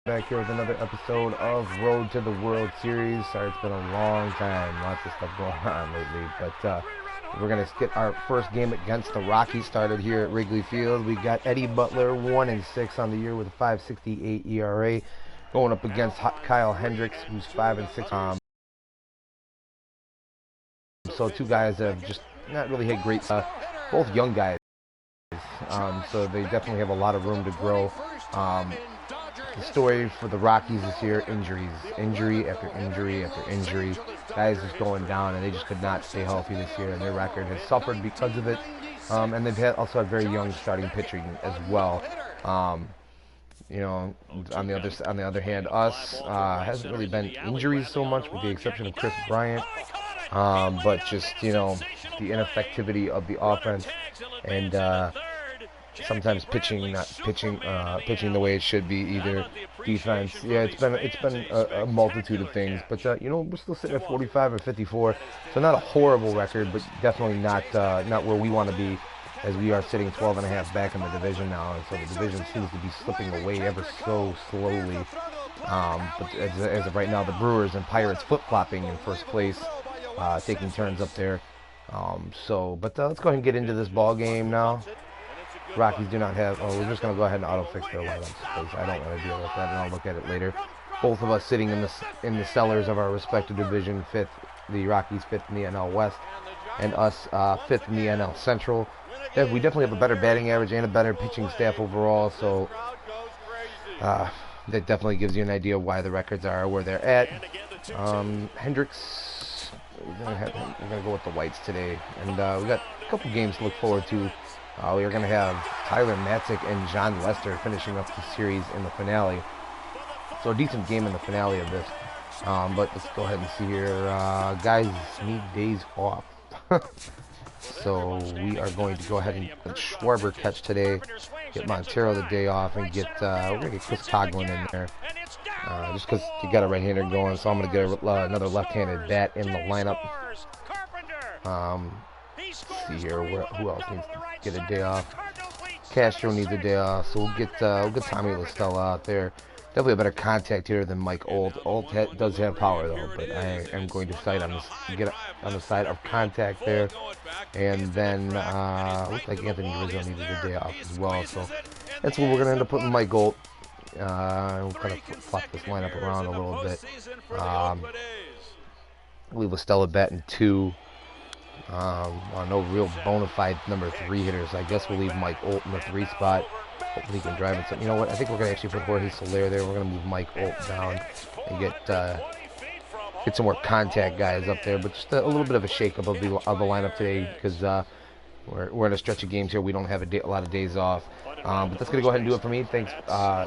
Back here with another episode of Road to the World Series. Sorry, it's been a long time. Lots of stuff going on lately. But we're going to get our first game against the Rockies started here at Wrigley Field. We got Eddie Butler, 1-6 on the year with a 5.68 ERA, going up against Kyle Hendricks, who's 5-6. So two guys that have just not really had great, both young guys. So they definitely have a lot of room to grow. The story for the Rockies this year, injuries. Injury after injury after injury. Guys just going down, and they just could not stay healthy this year, and their record has suffered because of it. And they've also had very young starting pitching as well. You know, on the other hand, us hasn't really been injuries so much, with the exception of Chris Bryant. But just, you know, the ineffectivity of the offense, and sometimes pitching not pitching the way it should be either. Defense, yeah, it's been a multitude of things, but you know, we're still sitting at 45 or 54, so not a horrible record, but definitely not where we want to be, as we are sitting 12 and a half back in the division now, and so the division seems to be slipping away ever so slowly. But as of right now, the Brewers and Pirates flip-flopping in first place, taking turns up there. But let's go ahead and get into this ball game now. Rockies do not have. Oh, we're just going to go ahead and auto-fix their lineups, because I don't want to deal with that, and I'll look at it later. Both of us sitting in the cellars of our respective division, fifth. The Rockies fifth in the NL West, and us fifth in the NL Central. We definitely have a better batting average and a better pitching staff overall, so that definitely gives you an idea of why the records are where they're at. Hendricks, we're gonna go with the whites today, and we got a couple games to look forward to. We are going to have Tyler Matzik and John Lester finishing up the series in the finale. So a decent game in the finale of this. But let's go ahead and see here. Guys need days off. So we are going to go ahead and let Schwarber catch today. Get Montero the day off, and we're going to get Chris Coughlin in there. Just because you got a right-hander going, so I'm going to get another left-handed bat in the lineup. See here, who else needs to get a day off? Castro needs a day off, so we'll get Tommy La Stella out there. Definitely a better contact hitter than Mike Olt. Olt does have power though, but I am going to get on the side of contact there. And then looks like Anthony Rizzo needed a day off as well, so that's where we're going to end up putting Mike Olt. We'll kind of flop this lineup around a little bit. Leave La Stella batting 2. No real bona fide number 3 hitters. I guess we'll leave Mike Olt in the 3 spot. Hopefully he can drive it. So, you know what? I think we're going to actually put Jorge Soler there. We're going to move Mike Olt down and get some more contact guys up there. But just a little bit of a shakeup of the lineup today, because we're in a stretch of games here. We don't have a lot of days off. But that's going to go ahead and do it for me. Thanks. I'm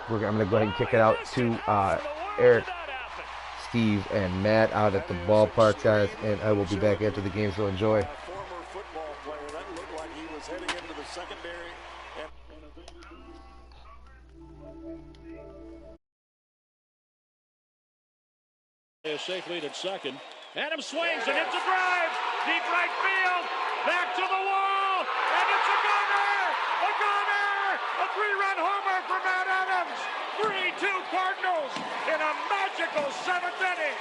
going to go ahead and kick it out to Eric, Steve, and Matt out at the ballpark, guys, and I will be back after the game, so enjoy. Former football player, that looked like he was heading into the secondary. A safe lead at second. Adam swings and hits a drive. Deep right field. Back to the wall. And it's a gunner. A gunner. A 3-run homer for Matt Adams. 3-2 Cardinals in a magical 7th inning.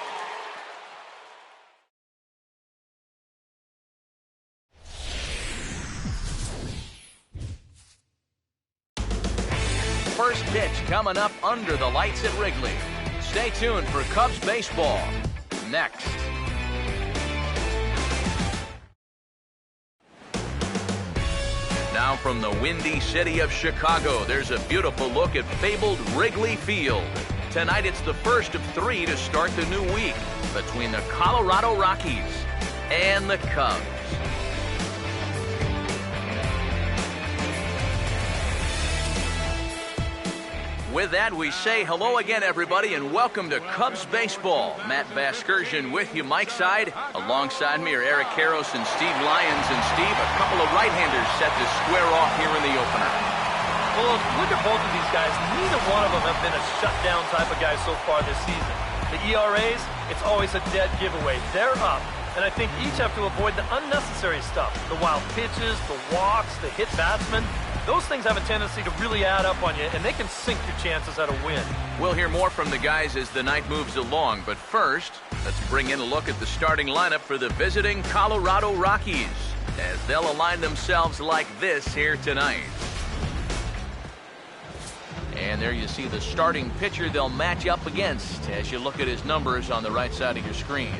First pitch coming up under the lights at Wrigley. Stay tuned for Cubs baseball next. Now from the windy city of Chicago, there's a beautiful look at fabled Wrigley Field. Tonight it's the first of 3 to start the new week between the Colorado Rockies and the Cubs. With that, we say hello again, everybody, and welcome to Cubs baseball. Matt Vasgersian with you, Mike's side. Alongside me are Eric Karros and Steve Lyons. And Steve, a couple of right-handers set to square off here in the opener. Well, look at both of these guys. Neither one of them have been a shutdown type of guy so far this season. The ERAs, it's always a dead giveaway. They're up, and I think each have to avoid the unnecessary stuff. The wild pitches, the walks, the hit batsmen. those things have a tendency to really add up on you, and they can sink your chances at a win. We'll hear more from the guys as the night moves along, but first, let's bring in a look at the starting lineup for the visiting Colorado Rockies, as they'll align themselves like this here tonight. And there you see the starting pitcher they'll match up against as you look at his numbers on the right side of your screen.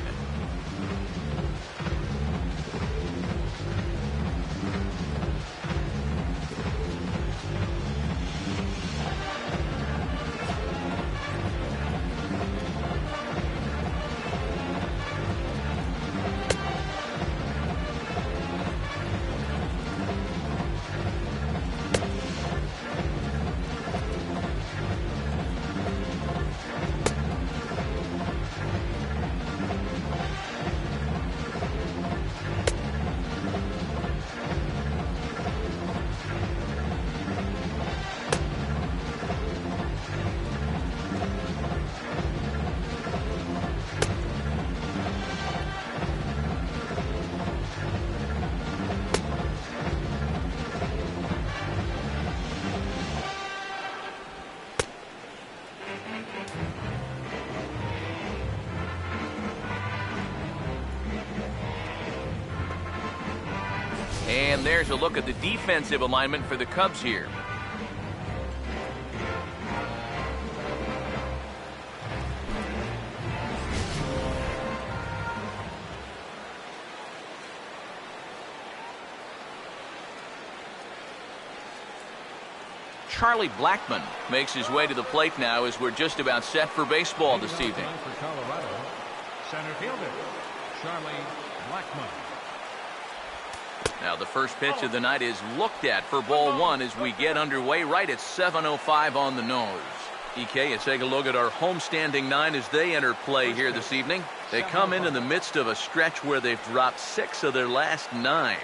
And there's a look at the defensive alignment for the Cubs here. Charlie Blackmon makes his way to the plate now as we're just about set for baseball this evening. For Colorado, center fielder Charlie Blackmon. Now the first pitch of the night is looked at for ball one as we get underway right at 7:05 on the nose. EK, you take a look at our homestanding nine as they enter play here this evening. They come in the midst of a stretch where they've dropped 6 of their last 9.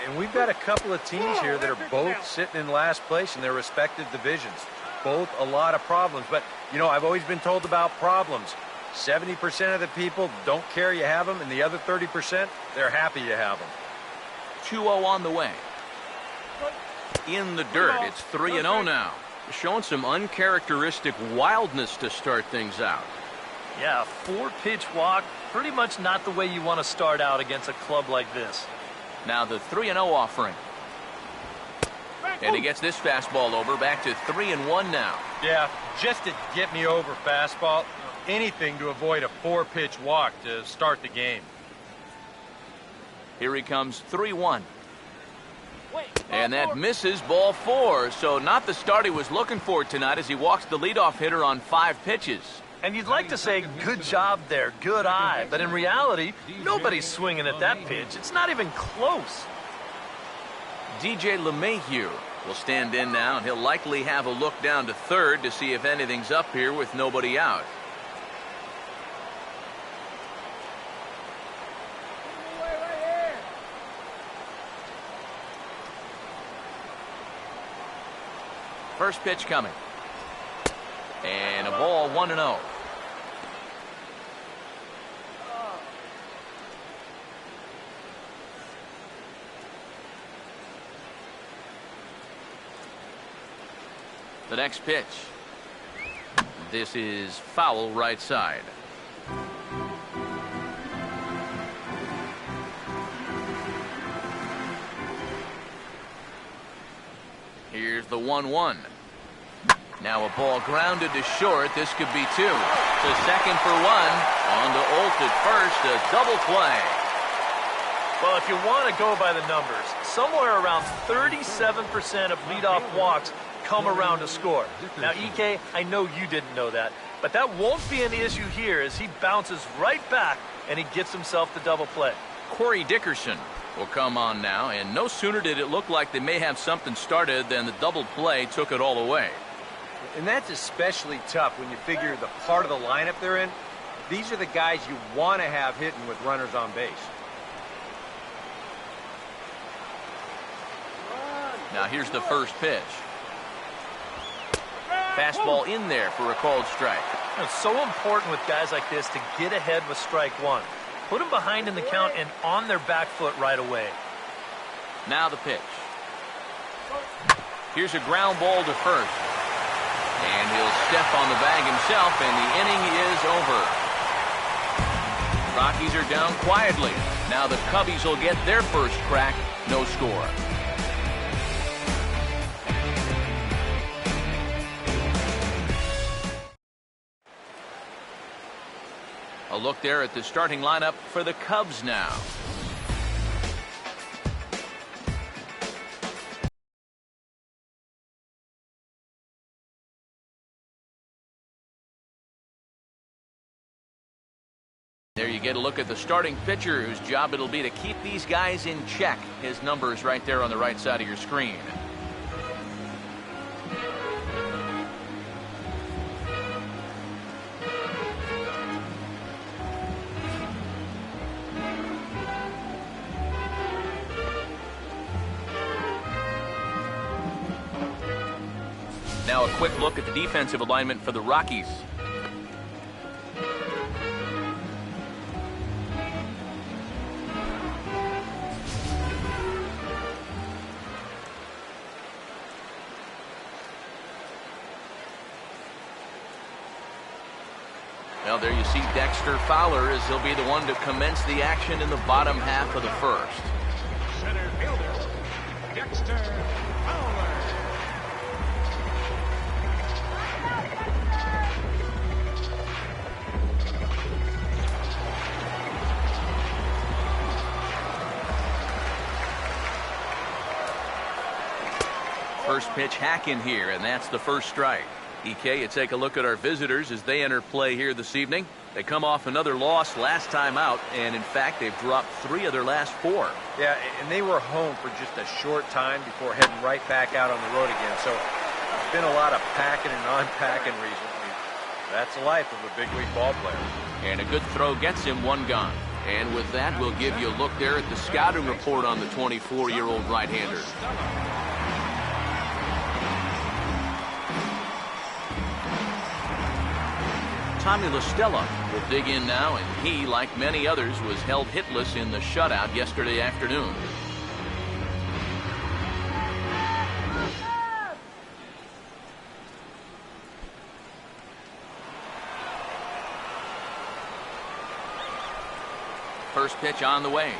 And we've got a couple of teams here that are both sitting in last place in their respective divisions. Both a lot of problems. But, you know, I've always been told about problems. 70% of the people don't care you have them, and the other 30%, they're happy you have them. 2-0 on the way. In the dirt, it's 3-0 now. Showing some uncharacteristic wildness to start things out. Yeah, 4-pitch walk, pretty much not the way you want to start out against a club like this. Now the 3-0 offering. And he gets this fastball over, back to 3-1 now. Yeah, just to get me over fastball, anything to avoid a 4-pitch walk to start the game. Here he comes, 3-1. And that misses, ball 4. So not the start he was looking for tonight as he walks the leadoff hitter on 5 pitches. And you'd like to say, good job there, good eye. But in reality, nobody's swinging at that pitch. It's not even close. DJ LeMahieu will stand in now, and he'll likely have a look down to third to see if anything's up here with nobody out. First pitch coming. And a ball, 1-0. The next pitch. This is foul right side. Here's the 1-1. Now a ball grounded to short. This could be 2. To second for 1. On to Olt at first. A double play. Well, if you want to go by the numbers, somewhere around 37% of leadoff walks come around to score. Now, EK, I know you didn't know that, but that won't be an issue here as he bounces right back and he gets himself the double play. Corey Dickerson will come on now, and no sooner did it look like they may have something started than the double play took it all away. And that's especially tough when you figure the part of the lineup they're in. These are the guys you want to have hitting with runners on base. Now here's the first pitch. Fastball in there for a called strike. It's so important with guys like this to get ahead with strike 1. Put them behind in the count and on their back foot right away. Now the pitch. Here's a ground ball to first. And he'll step on the bag himself, and the inning is over. Rockies are down quietly. Now the Cubbies will get their first crack. No score. A look there at the starting lineup for the Cubs now. There you get a look at the starting pitcher whose job it'll be to keep these guys in check. His number is right there on the right side of your screen. Now a quick look at the defensive alignment for the Rockies. Well, there you see Dexter Fowler as he'll be the one to commence the action in the bottom half of the first. Center fielder, Dexter Fowler. First pitch hack in here, and that's the first strike. EK, you take a look at our visitors as they enter play here this evening. They come off another loss last time out, and in fact, they've dropped 3 of their last 4. Yeah, and they were home for just a short time before heading right back out on the road again. So there's been a lot of packing and unpacking recently. That's the life of a big league ball player. And a good throw gets him 1 gone. And with that, we'll give you a look there at the scouting report on the 24-year-old right-hander. Tommy La Stella will dig in now, and he, like many others, was held hitless in the shutout yesterday afternoon. First pitch on the way.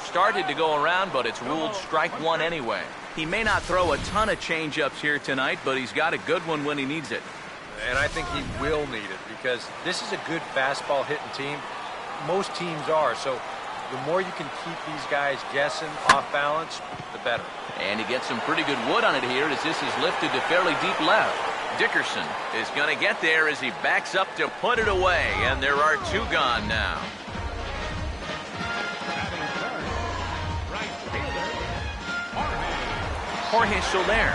Started to go around, but it's ruled strike 1 anyway. He may not throw a ton of changeups here tonight, but he's got a good one when he needs it. And I think he will need it because this is a good fastball hitting team. Most teams are. So the more you can keep these guys guessing off balance, the better. And he gets some pretty good wood on it here as this is lifted to fairly deep left. Dickerson is going to get there as he backs up to put it away. And there are 2 gone now. Jorge Soler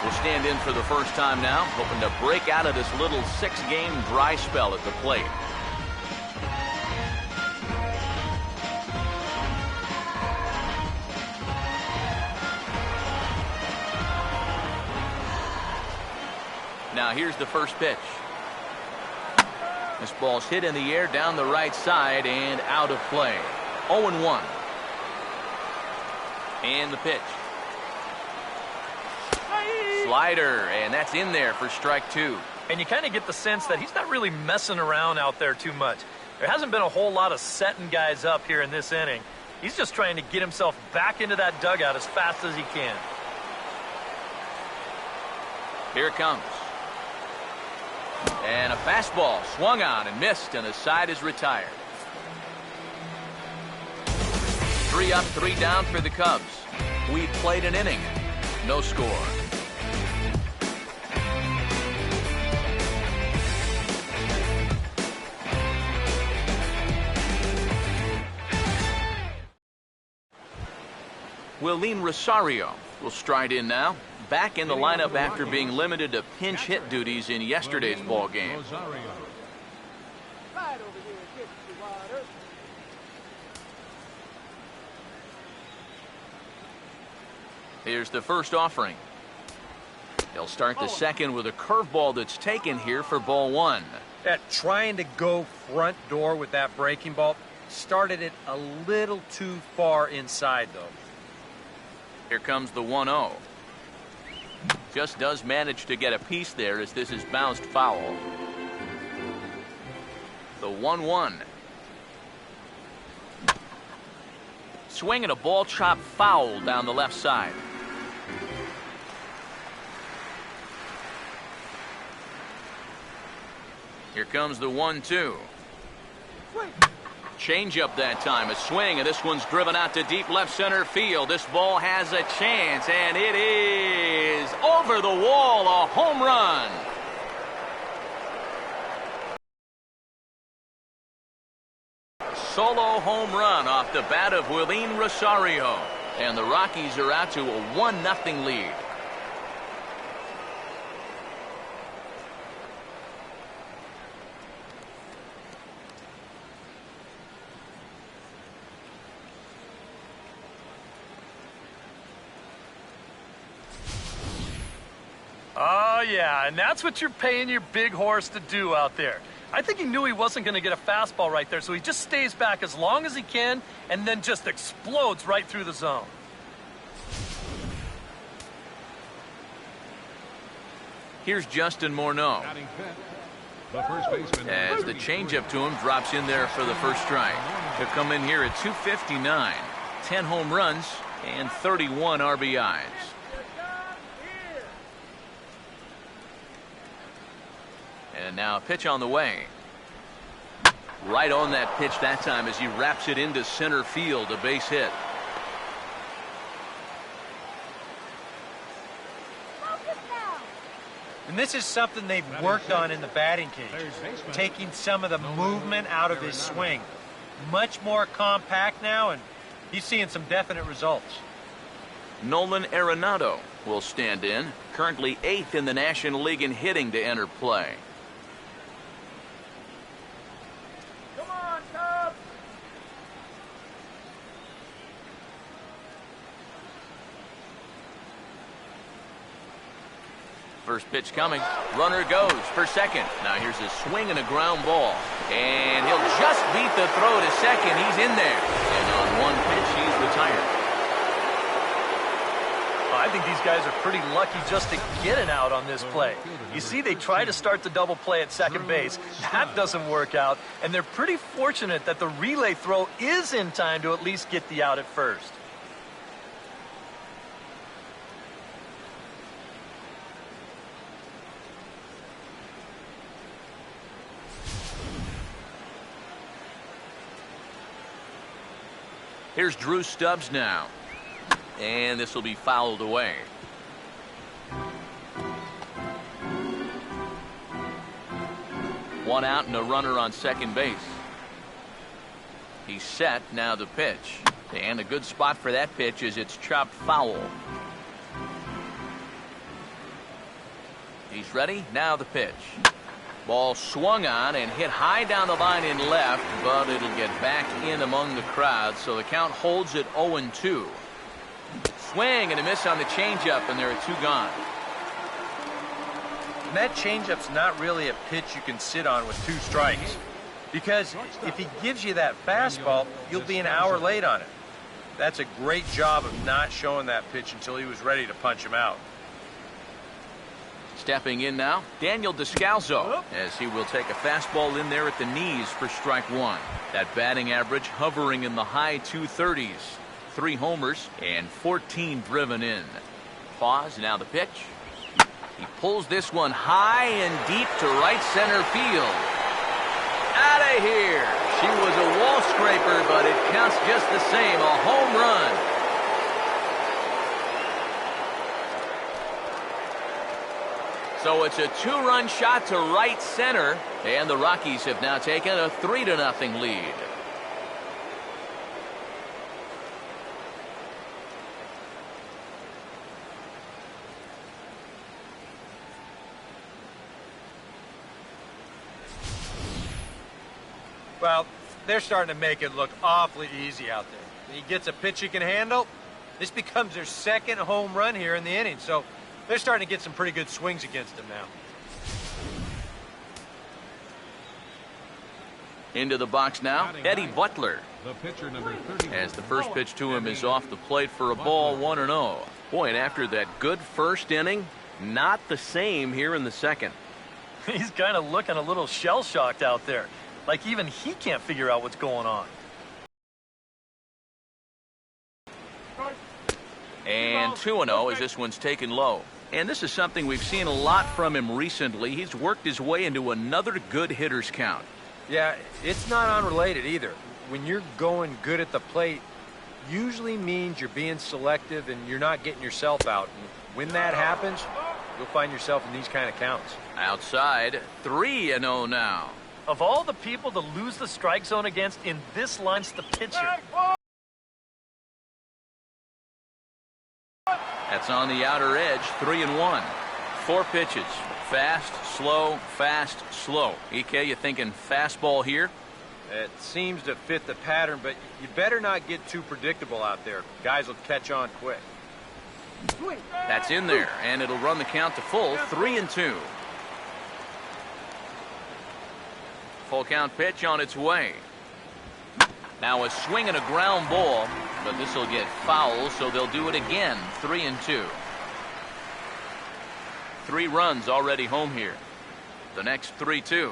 will stand in for the first time now, hoping to break out of this little 6-game dry spell at the plate. Now here's the first pitch. This ball's hit in the air down the right side and out of play. 0-1. And the pitch. Slider, and that's in there for strike 2. And you kind of get the sense that he's not really messing around out there too much. There hasn't been a whole lot of setting guys up here in this inning. He's just trying to get himself back into that dugout as fast as he can. Here it comes. And a fastball swung on and missed, and the side is retired. 3 up, 3 down for the Cubs. We played an inning. No score. Willeen Rosario will stride in now. Back in the lineup after being limited to pinch hit duties in yesterday's ball game. Here's the first offering. They'll start the second with a curveball that's taken here for ball 1. Trying to go front door with that breaking ball started it a little too far inside, though. Here comes the 1-0. Just does manage to get a piece there as this is bounced foul. The 1-1. Swing and a ball chop foul down the left side. Here comes the 1-2. Change up that time. A swing, and this one's driven out to deep left center field. This ball has a chance, and it is over the wall. A home run. Solo home run off the bat of Willeen Rosario. And the Rockies are out to a 1-0 lead. Oh, yeah, and that's what you're paying your big horse to do out there. I think he knew he wasn't going to get a fastball right there, so he just stays back as long as he can and then just explodes right through the zone. Here's Justin Morneau. As the changeup to him drops in there for the first strike. He'll come in here at 259. 10 home runs and 31 RBIs. And now a pitch on the way. Right on that pitch that time as he wraps it into center field, a base hit. And this is something they've worked on in the batting cage, taking some of the movement out of his swing. Much more compact now, and he's seeing some definite results. Nolan Arenado will stand in, currently 8th in the National League in hitting to enter play. First pitch coming. Runner goes for second. Now here's a swing and a ground ball. And he'll just beat the throw to second. He's in there. And on one pitch, he's retired. I think these guys are pretty lucky just to get an out on this play. You see, they try to start the double play at second base. That doesn't work out. And they're pretty fortunate that the relay throw is in time to at least get the out at first. Here's Drew Stubbs now. And this will be fouled away. One out and a runner on second base. He's set. Now the pitch. And a good spot for that pitch is it's chopped foul. He's ready. Now the pitch. Ball swung on and hit high down the line in left, but it'll get back in among the crowd, so the count holds at 0-2. Swing and a miss on the changeup, and there are 2 gone. And that changeup's not really a pitch you can sit on with 2 strikes. Because if he gives you that fastball, you'll be an hour late on it. That's a great job of not showing that pitch until he was ready to punch him out. Stepping in now, Daniel Descalzo, as he will take a fastball in there at the knees for strike 1. That batting average hovering in the high 230s. 3 homers and 14 driven in. Pause, now the pitch. He pulls this one high and deep to right center field. Out of here. She was a wall scraper, but it counts just the same. A home run. So it's a 2-run shot to right center, and the Rockies have now taken a 3-0 lead. Well, they're starting to make it look awfully easy out there. He gets a pitch he can handle. This becomes their 2nd home run here in the inning, so they're starting to get some pretty good swings against him now. Into the box now, Eddie Butler. The pitcher number 30. As the first pitch to him is off the plate for a ball, 1-0. Boy, and after that good first inning, Not the same here in the second. He's kind of looking a little shell-shocked out there. Like even he can't figure out what's going on. And 2-0 as this one's taken low. And this is something we've seen a lot from him recently. He's worked his way into another good hitter's count. Yeah, it's not unrelated either. When you're going good at the plate, usually means you're being selective and you're not getting yourself out. And when that happens, you'll find yourself in these kind of counts. Outside, 3-0 now. Of all the people to lose the strike zone against in this line, it's the pitcher. That's on the outer edge, 3-1. 4 pitches. Fast, slow, fast, slow. EK, you thinking fastball here? It seems to fit the pattern, but you better not get too predictable out there. Guys will catch on quick. That's in there, and it'll run the count to full, 3-2. Full count pitch on its way. Now a swing and a ground ball, but this will get foul, so they'll do it again, 3-2. 3 runs already home here. The next 3-2.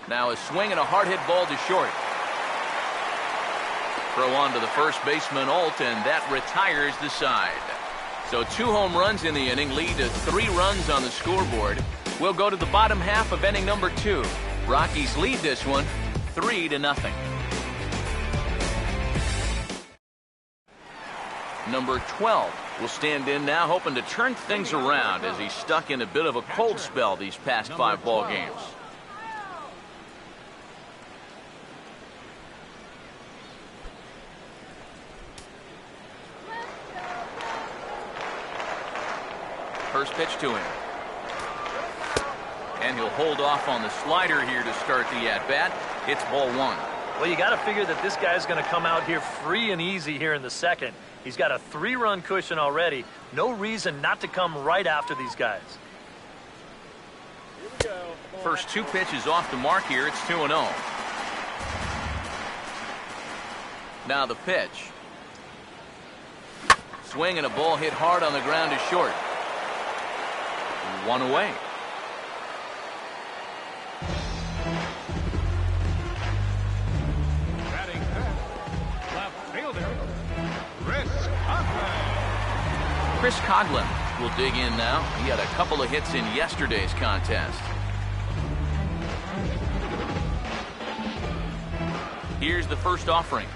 Now a swing and a hard hit ball to short. Throw on to the first baseman, Alt, and that retires the side. So 2 home runs in the inning lead to 3 runs on the scoreboard. We'll go to the bottom half of inning number 2. Rockies lead this one 3-0. Number 12 will stand in now, hoping to turn things around as he's stuck in a bit of a cold spell these past 5 ball games. First pitch to him. And he'll hold off on the slider here to start the at-bat. It's ball 1. Well, you got to figure that this guy's going to come out here free and easy here in the second. He's got a 3-run cushion already. No reason not to come right after these guys. First 2 pitches off the mark here. It's 2-0. Now the pitch. Swing and a ball hit hard on the ground to short. 1 away. Batting fifth, left fielder, Chris Coughlin will dig in now. He had a couple of hits in yesterday's contest. Here's the first offering.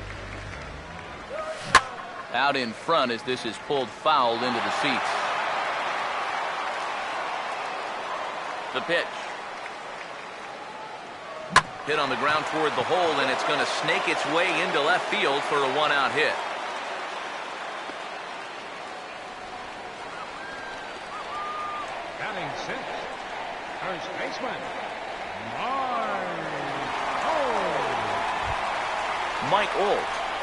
Out in front as this is pulled foul into the seats. The pitch. Hit on the ground toward the hole, and it's going to snake its way into left field for a 1-out hit. batting sixth, first baseman, Mike Olt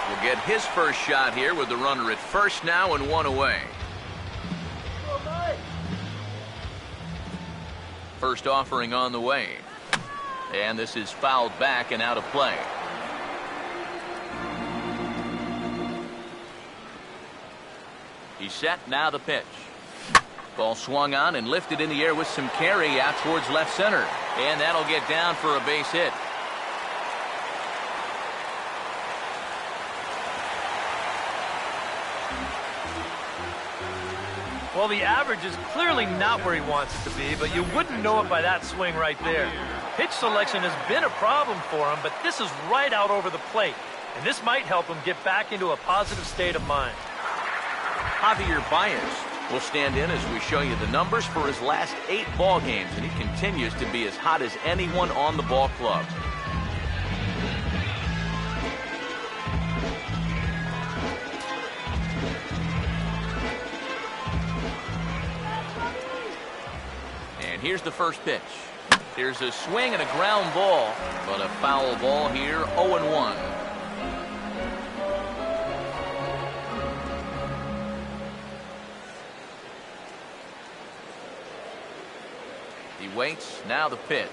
will get his first shot here with the runner at first now and 1 away. First offering on the way. And this is fouled back and out of play. He's set, now the pitch. Ball swung on and lifted in the air with some carry out towards left center. And that'll get down for a base hit. Well, the average is clearly not where he wants it to be, but you wouldn't know it by that swing right there. Pitch selection has been a problem for him, but this is right out over the plate, and this might help him get back into a positive state of mind. Javier Baez will stand in as we show you the numbers for his last 8 ball games, and he continues to be as hot as anyone on the ball club. Here's the first pitch. There's a swing and a ground ball, but a foul ball here, 0-1. He waits, now the pitch.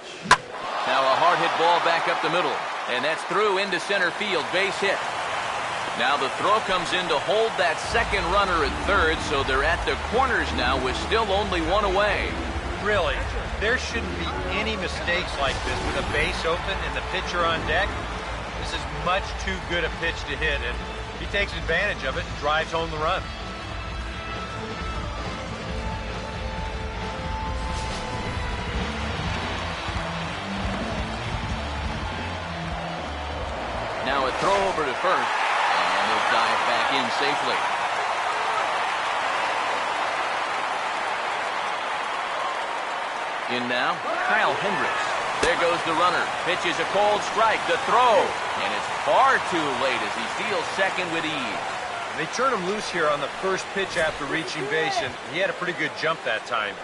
Now a hard hit ball back up the middle, and that's through into center field, base hit. Now the throw comes in to hold that second runner at third, so they're at the corners now with still only one away. Really, there shouldn't be any mistakes like this with a base open and the pitcher on deck. This is much too good a pitch to hit, and he takes advantage of it and drives home the run. Now a throw over to first, and he'll dive back in safely. In now, Kyle Hendricks. There goes the runner. Pitches a cold strike. The throw. And it's far too late as he steals second with ease. They turn him loose here on the first pitch after reaching base, and he had a pretty good jump that time.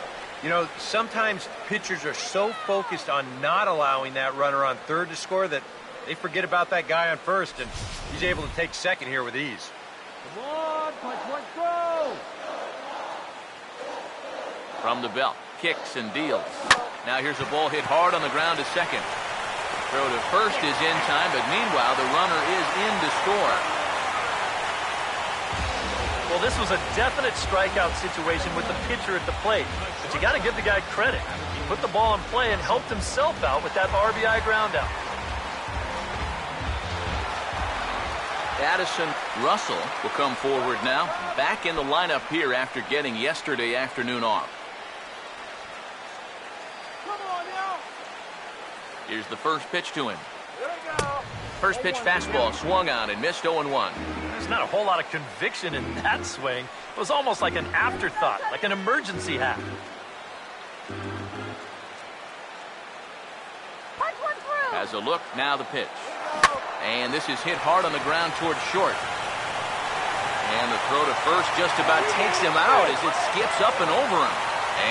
You know, sometimes pitchers are so focused on not allowing that runner on third to score that they forget about that guy on first, and he's able to take second here with ease. Come on, punch one, go! From the belt, kicks and deals. Now here's a ball hit hard on the ground to second. Throw to first is in time, but meanwhile the runner is in to score. Well, this was a definite strikeout situation with the pitcher at the plate, but you got to give the guy credit. He put the ball in play and helped himself out with that RBI ground out. Addison Russell will come forward now, back in the lineup here after getting yesterday afternoon off. Here's the first pitch to him. First pitch fastball swung on and missed 0-1. There's not a whole lot of conviction in that swing. It was almost like an afterthought, like an emergency hack. Has a look, now the pitch. And this is hit hard on the ground towards short. And the throw to first just about takes him out as it skips up and over him.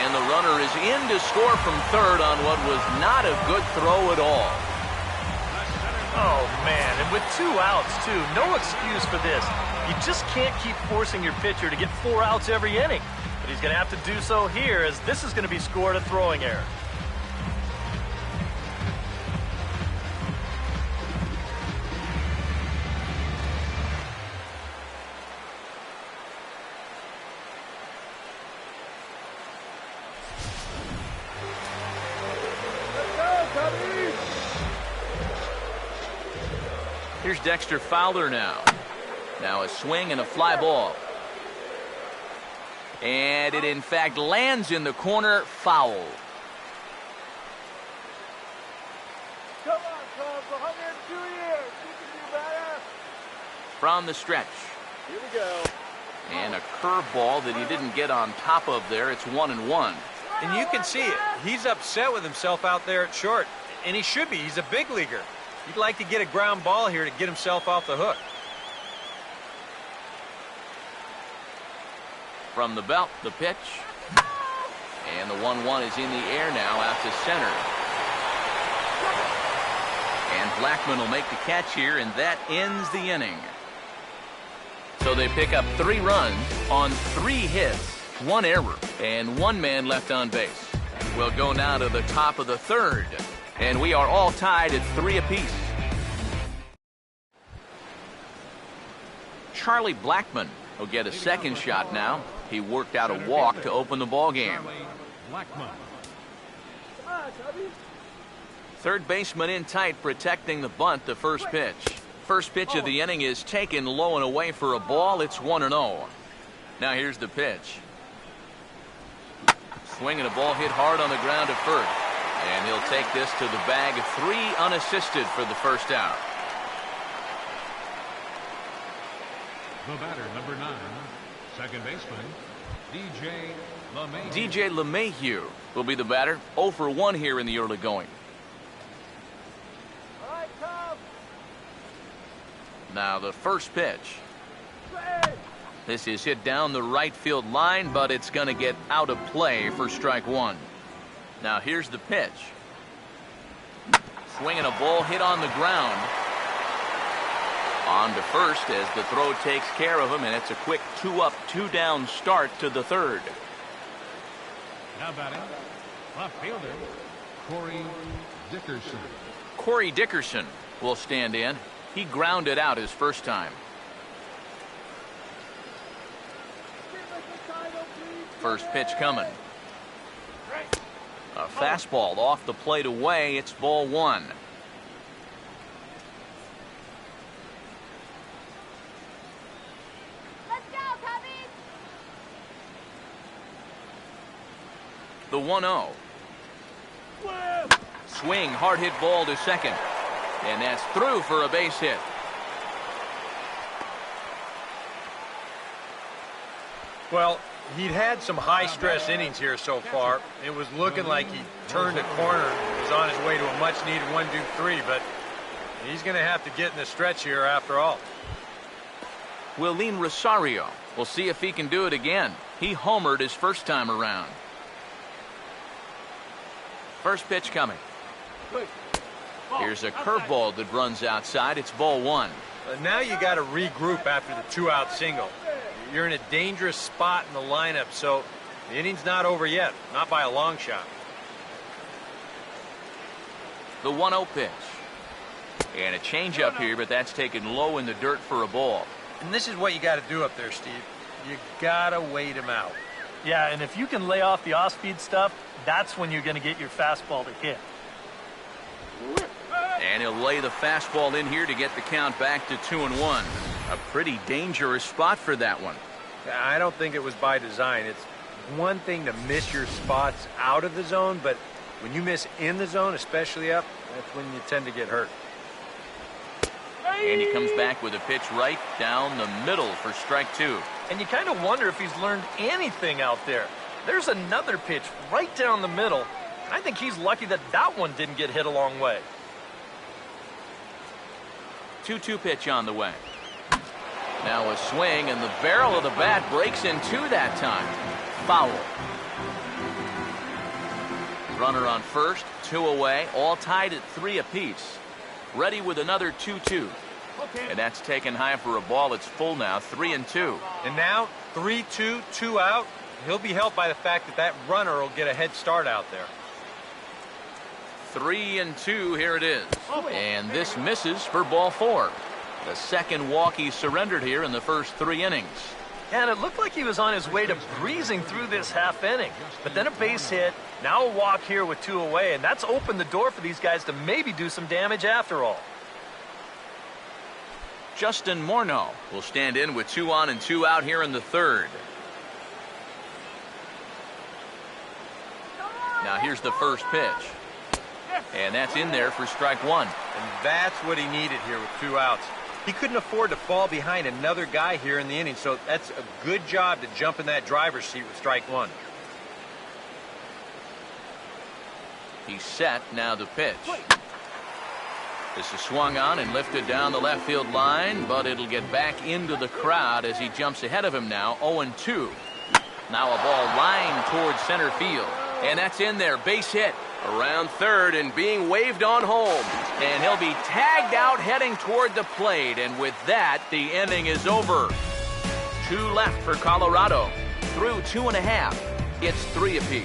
And the runner is in to score from third on what was not a good throw at all. Oh, man, and with 2 outs, too, no excuse for this. You just can't keep forcing your pitcher to get 4 outs every inning. But he's going to have to do so here, as this is going to be scored a throwing error. Here's Dexter Fowler now. Now a swing and a fly ball. And it in fact lands in the corner, foul. Come on, Cubs, 102 years. You can do better. From the stretch. Here we go. And a curveball that he didn't get on top of there. It's 1-1. And you can see it. He's upset with himself out there at short. And he should be. He's a big leaguer. He'd like to get a ground ball here to get himself off the hook. From the belt, the pitch. And the 1-1 is in the air now out to center. And Blackman will make the catch here, and that ends the inning. So they pick up 3 runs on 3 hits, 1 error, and 1 man left on base. We'll go now to the top of the third, and we are all tied at 3 apiece. Charlie Blackman will get a second shot now. He worked out a walk to open the ball game. Third baseman in tight, protecting the bunt, the first pitch. First pitch of the inning is taken low and away for a ball. It's 1-0. Now here's the pitch. Swinging a ball hit hard on the ground at first. And he'll take this to the bag of 3 unassisted for the first out. The batter, number 9, second baseman, DJ LeMahieu. DJ LeMahieu will be the batter. 0 for 1 here in the early going. All right, Cubs. Now the first pitch. This is hit down the right field line, but it's going to get out of play for strike 1. Now here's the pitch. Swinging a ball hit on the ground. On to first as the throw takes care of him, and it's a quick 2-up, 2-down start to the third. Now batting, left fielder, Corey Dickerson. Corey Dickerson will stand in. He grounded out his first time. First pitch coming. A fastball off the plate away. It's ball one. Let's go, Cubbies! The 1-0. Swing, hard hit ball to second. And that's through for a base hit. Well, he'd had some high-stress innings here so far. It was looking like he turned a corner and was on his way to a much-needed 1-2-3, but he's going to have to get in the stretch here after all. Willeen Rosario. We'll see if he can do it again. He homered his first time around. First pitch coming. Here's a curveball that runs outside. It's ball one. Now you got to regroup after the 2-out single. You're in a dangerous spot in the lineup, so the inning's not over yet, not by a long shot. The 1-0 pitch. And a changeup here, but that's taken low in the dirt for a ball. And this is what you got to do up there, Steve. You got to wait him out. Yeah, and if you can lay off the off-speed stuff, that's when you're going to get your fastball to hit. And he'll lay the fastball in here to get the count back to 2-1. A pretty dangerous spot for that one. I don't think it was by design. It's one thing to miss your spots out of the zone, but when you miss in the zone, especially up, that's when you tend to get hurt. And he comes back with a pitch right down the middle for strike two. And you kind of wonder if he's learned anything out there. There's another pitch right down the middle. I think he's lucky that that one didn't get hit a long way. 2-2 pitch on the way. Now a swing, and the barrel of the bat breaks in two that time. Foul. Runner on first, 2 away, all tied at 3 apiece. Ready with another 2-2. And that's taken high for a ball. It's full now, 3-2. And now 3-2, 2 out. He'll be helped by the fact that that runner will get a head start out there. 3-2, here it is. And this misses for ball 4. The second walk he surrendered here in the first 3 innings. And it looked like he was on his way to breezing through this half inning. But then a base hit, now a walk here with 2 away, and that's opened the door for these guys to maybe do some damage after all. Justin Morneau will stand in with 2 on and 2 out here in the third. Now here's the first pitch. And that's in there for strike 1. And that's what he needed here with 2 outs. He couldn't afford to fall behind another guy here in the inning, so that's a good job to jump in that driver's seat with strike 1. He's set, now the pitch. This is swung on and lifted down the left field line, but it'll get back into the crowd as he jumps ahead of him now, 0-2. Now a ball lined towards center field, and that's in there, base hit. Around third and being waved on home. And he'll be tagged out heading toward the plate. And with that, the inning is over. 2 left for Colorado. Through 2.5. It's 3 apiece.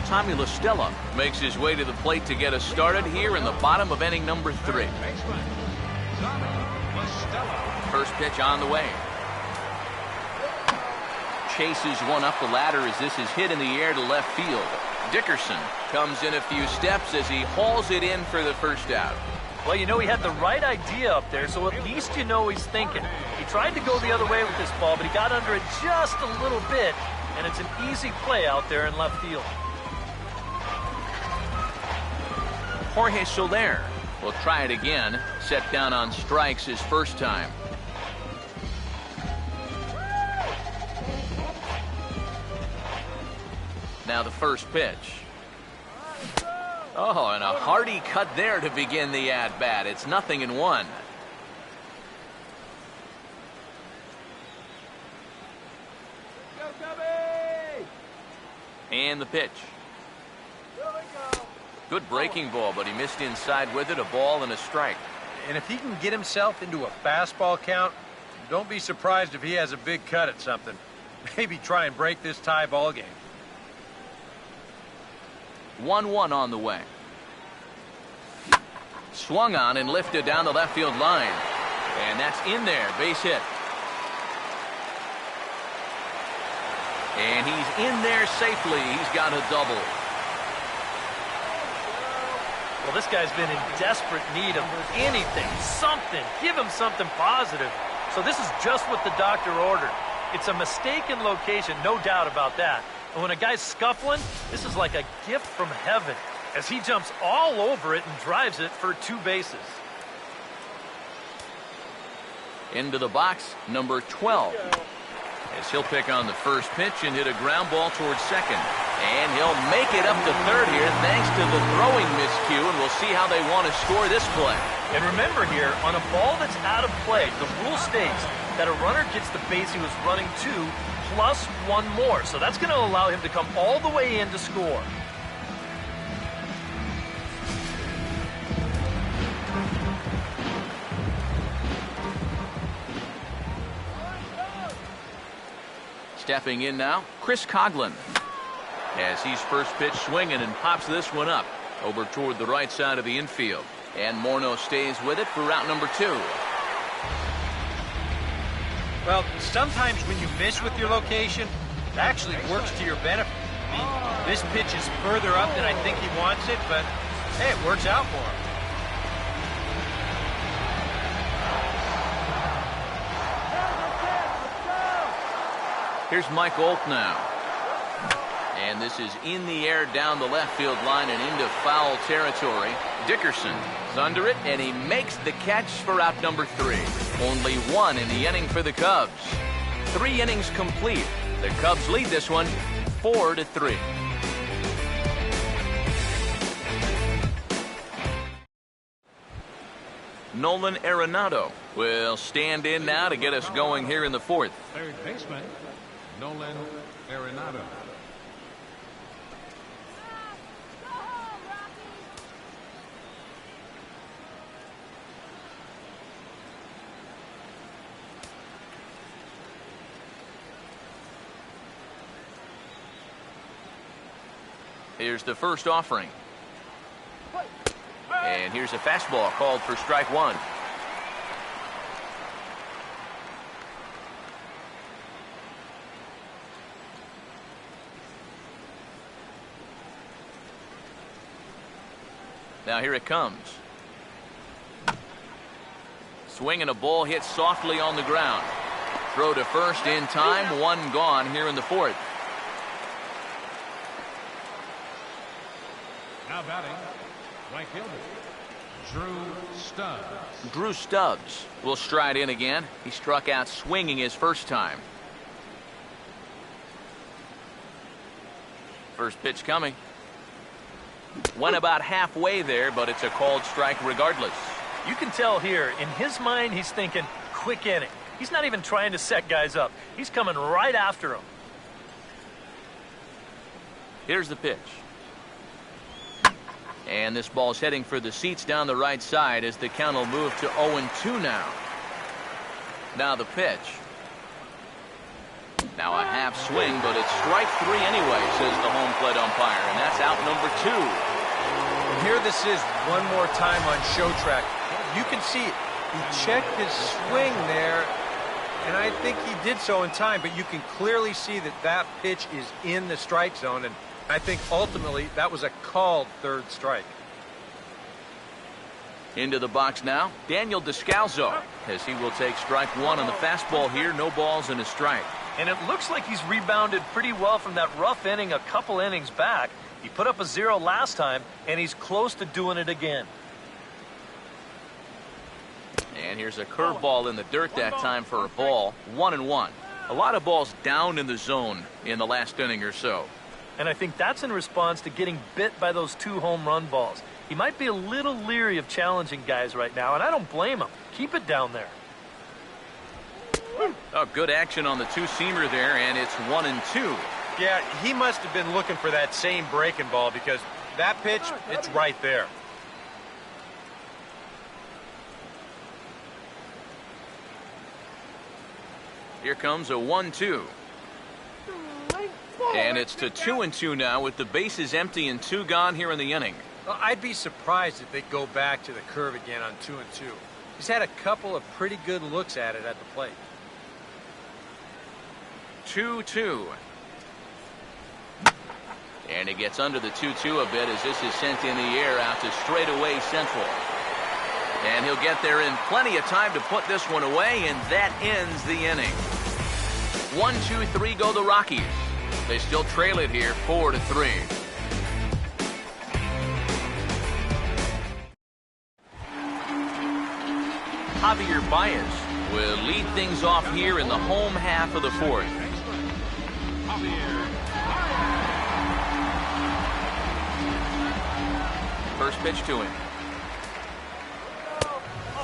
Tommy La Stella makes his way to the plate to get us started here in the bottom of inning number 3. First pitch on the way. Chases one up the ladder as this is hit in the air to left field. Dickerson comes in a few steps as he hauls it in for the first out. Well, you know, he had the right idea up there, so at least you know he's thinking. He tried to go the other way with this ball, but he got under it just a little bit, and it's an easy play out there in left field. Jorge Soler will try it again. Set down on strikes his first time. Now the first pitch. Oh, and a hearty cut there to begin the at-bat. It's 0-1. And the pitch. Good breaking ball, but he missed inside with it. A ball and a strike. And if he can get himself into a fastball count, don't be surprised if he has a big cut at something. Maybe try and break this tie ball game. 1-1 on the way. swung on and lifted down the left field line. And that's in there, base hit. And he's in there safely. He's got a double. Well, this guy's been in desperate need of anything, something. Give him something positive. So this is just what the doctor ordered. It's a mistaken location, no doubt about that. And when a guy's scuffling, this is like a gift from heaven, as he jumps all over it and drives it for 2 bases. Into the box, number 12. As he'll pick on the first pitch and hit a ground ball towards second. And he'll make it up to third here thanks to the throwing miscue, and we'll see how they want to score this play. And remember here, on a ball that's out of play, the rule states that a runner gets the base he was running to plus 1 more. So that's going to allow him to come all the way in to score. Stepping in now, Chris Coughlin. As he's first pitch swinging and pops this one up over toward the right side of the infield. And Morneau stays with it for route number 2. Well, sometimes when you miss with your location, it actually works to your benefit. I mean, this pitch is further up than I think he wants it, but hey, it works out for him. Here's Mike Olt now. And this is in the air down the left field line and into foul territory. Dickerson is under it, and he makes the catch for out number 3. Only 1 in the inning for the Cubs. 3 innings complete. The Cubs lead this one 4-3. Nolan Arenado will stand in now to get us going here in the 4th. Third baseman, Nolan Arenado. Here's the first offering. And here's a fastball called for strike 1. Now here it comes. Swing and a ball hit softly on the ground. Throw to first in time. 1 gone here in the 4th. Now batting, right fielder, Drew Stubbs. Drew Stubbs will stride in again. He struck out swinging his first time. First pitch coming. Went about halfway there, but it's a called strike regardless. You can tell here, in his mind, he's thinking quick inning. He's not even trying to set guys up. He's coming right after them. Here's the pitch. And this ball's heading for the seats down the right side as the count will move to 0-2 now. Now the pitch. Now a half swing, but it's strike 3 anyway, says the home plate umpire, and that's out number 2. And here this is one more time on show track. You can see it. He checked his swing there, and I think he did so in time, but you can clearly see that that pitch is in the strike zone, and I think ultimately that was a called third strike. Into the box now, Daniel Descalzo, as he will take strike 1 on the fastball here. No balls and a strike. And it looks like he's rebounded pretty well from that rough inning a couple innings back. He put up a 0 last time, and he's close to doing it again. And here's a curveball in the dirt that time for a ball. 1-1. A lot of balls down in the zone in the last inning or so. And I think that's in response to getting bit by those 2 home run balls. He might be a little leery of challenging guys right now, and I don't blame him. Keep it down there. Oh, good action on the 2-seamer there, and it's 1-2. Yeah, he must have been looking for that same breaking ball because that pitch, it's right there. Here comes a 1-2. And it's to 2-2 now with the bases empty and 2 gone here in the inning. Well, I'd be surprised if they go back to the curve again on 2-2. He's had a couple of pretty good looks at it at the plate. 2-2. And it gets under the 2-2 a bit as this is sent in the air out to straightaway central. And he'll get there in plenty of time to put this one away, and that ends the inning. 1-2-3 go the Rockies. They still trail it here 4-3. Javier Baez will lead things off here in the home half of the fourth. First pitch to him.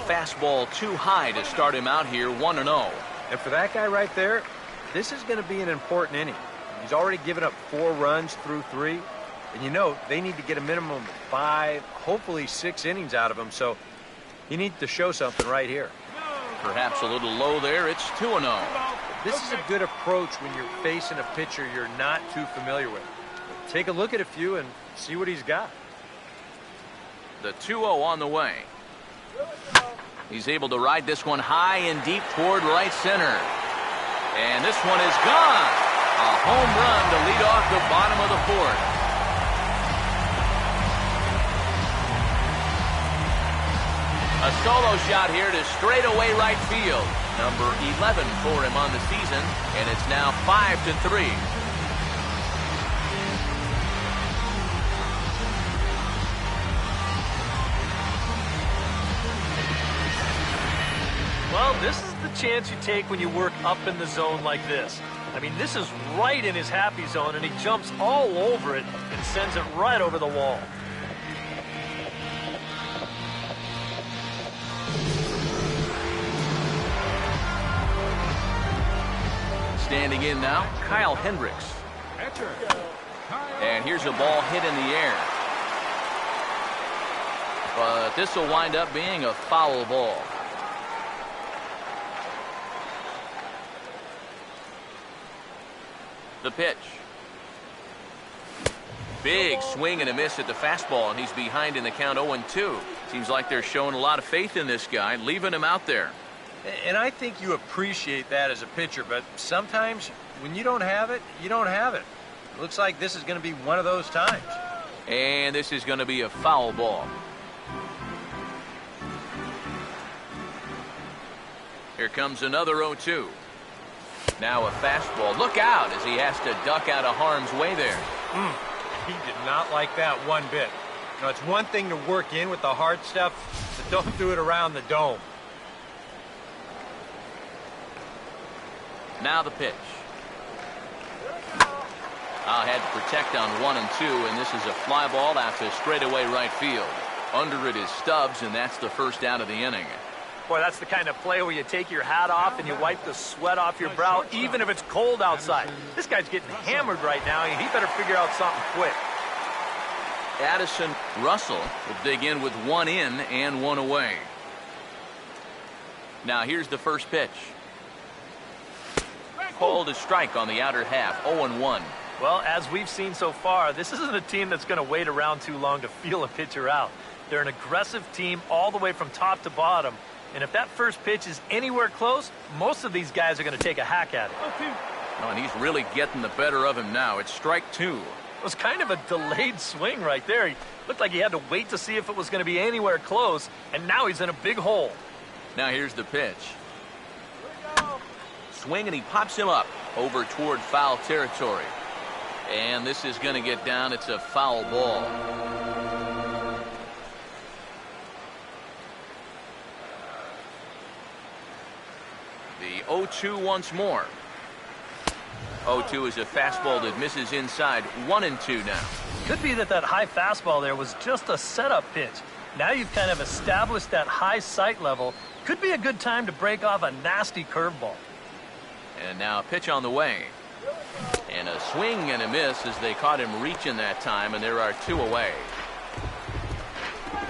Fastball too high to start him out here 1-0. And for that guy right there, this is going to be an important inning. He's already given up 4 runs through 3. And you know, they need to get a minimum of 5, hopefully 6 innings out of him. So you need to show something right here. Perhaps a little low there. It's 2-0. This is a good approach when you're facing a pitcher you're not too familiar with. Take a look at a few and see what he's got. The 2-0 on the way. He's able to ride this one high and deep toward right center. And this one is gone. A home run to lead off the bottom of the fourth. A solo shot here to straightaway right field. Number 11 for him on the season, and it's now 5-3. Well, this is the chance you take when you work up in the zone like this. I mean, this is right in his happy zone, and he jumps all over it and sends it right over the wall. Standing in now, Kyle Hendricks. And here's a ball hit in the air. But this will wind up being a foul ball. The pitch. Big swing and a miss at the fastball, and he's behind in the count 0-2. Seems like they're showing a lot of faith in this guy, leaving him out there. And I think you appreciate that as a pitcher, but sometimes when you don't have it, you don't have it. It looks like this is going to be one of those times. And this is going to be a foul ball. Here comes another 0-2. Now a fastball. Look out as he has to duck out of harm's way there. He did not like that one bit. You know, it's one thing to work in with the hard stuff, but don't do it around the dome. Now the pitch. Had to protect on 1-2, and this is a fly ball out to straightaway right field. Under it is Stubbs, and that's the first out of the inning. Boy, that's the kind of play where you take your hat off and you wipe the sweat off your brow, even if it's cold outside. This guy's getting hammered right now, and he better figure out something quick. Addison Russell will dig in with 1 in and 1 away. Now here's the first pitch. Called a strike on the outer half, 0-1. Well, as we've seen so far, this isn't a team that's going to wait around too long to feel a pitcher out. They're an aggressive team all the way from top to bottom. And if that first pitch is anywhere close, most of these guys are going to take a hack at it. Oh, and he's really getting the better of him now. It's strike 2. It was kind of a delayed swing right there. He looked like he had to wait to see if it was going to be anywhere close, and now he's in a big hole. Now here's the pitch. Swing, and he pops him up over toward foul territory. And this is going to get down. It's a foul ball. The 0-2 once more. 0-2 is a fastball that misses inside. 1-2 now. Could be that high fastball there was just a setup pitch. Now you've kind of established that high sight level. Could be a good time to break off a nasty curveball. And now a pitch on the way. And a swing and a miss as they caught him reaching that time, and there are 2 away.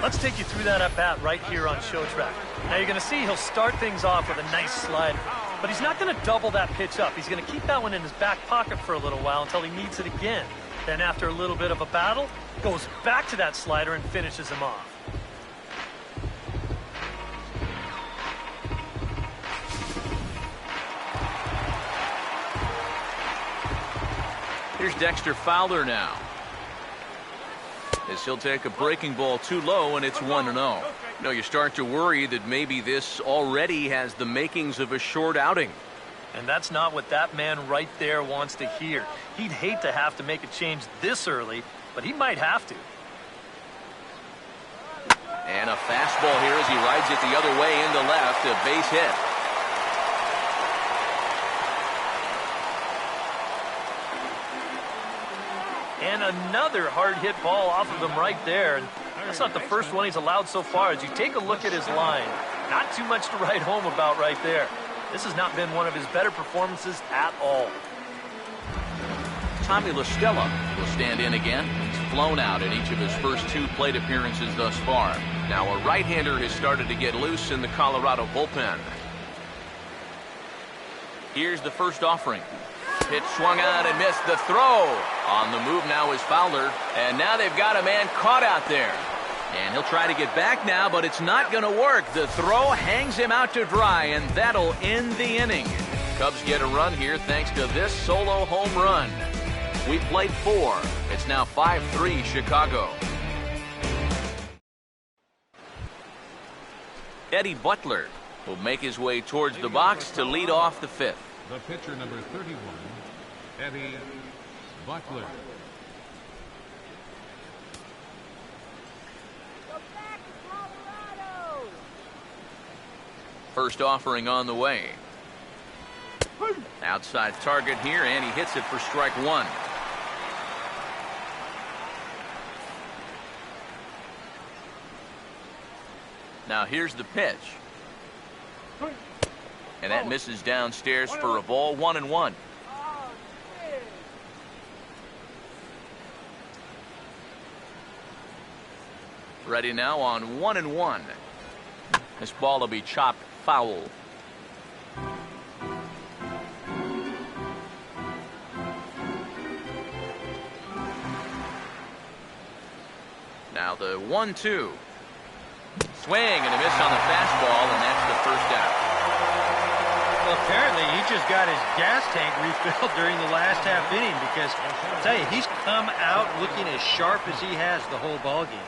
Let's take you through that at-bat right here on Show Track. Now you're going to see he'll start things off with a nice slider. But he's not going to double that pitch up. He's going to keep that one in his back pocket for a little while until he needs it again. Then after a little bit of a battle, goes back to that slider and finishes him off. Here's Dexter Fowler now. As he'll take a breaking ball too low, and it's 1-0. No, you start to worry that maybe this already has the makings of a short outing. And that's not what that man right there wants to hear. He'd hate to have to make a change this early, but he might have to. And a fastball here as he rides it the other way into left, a base hit. And another hard hit ball off of him right there. And that's not the first one he's allowed so far. As you take a look at his line, not too much to write home about right there. This has not been one of his better performances at all. Tommy La Stella will stand in again. He's flown out in each of his first 2 plate appearances thus far. Now a right-hander has started to get loose in the Colorado bullpen. Here's the first offering. Pitch swung on and missed. The throw on the move now is Fowler. And now they've got a man caught out there. And he'll try to get back now, but it's not going to work. The throw hangs him out to dry, and that'll end the inning. Cubs get a run here thanks to this solo home run. We played 4. It's now 5-3 Chicago. Eddie Butler will make his way towards the box to lead off the 5th. The pitcher, number 31, Eddie Butler. First offering on the way. Outside target here, and he hits it for strike 1. Now here's the pitch. And that misses downstairs for a ball, 1-1. Ready now on 1-1. This ball will be chopped foul. Now the 1-2. Swing and a miss on the fastball, and that's the first out. Well, apparently he just got his gas tank refilled during the last half inning, because I'll tell you, he's come out looking as sharp as he has the whole ball game.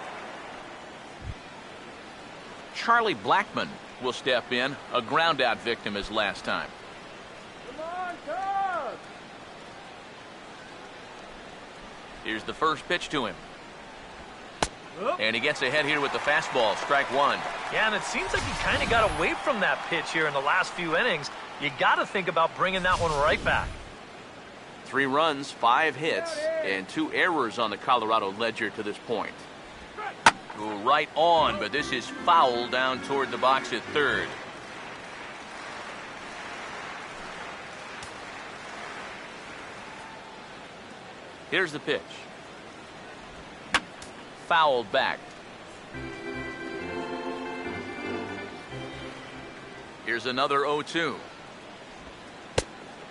Charlie Blackmon will step in, a ground out victim as last time. Come on, Cubs! Here's the first pitch to him. And he gets ahead here with the fastball, strike 1. Yeah, and it seems like he kind of got away from that pitch here in the last few innings. You got to think about bringing that one right back. 3 runs, 5 hits, and 2 errors on the Colorado ledger to this point. Go right on, but this is foul down toward the box at third. Here's the pitch. Fouled back. Here's another 0-2.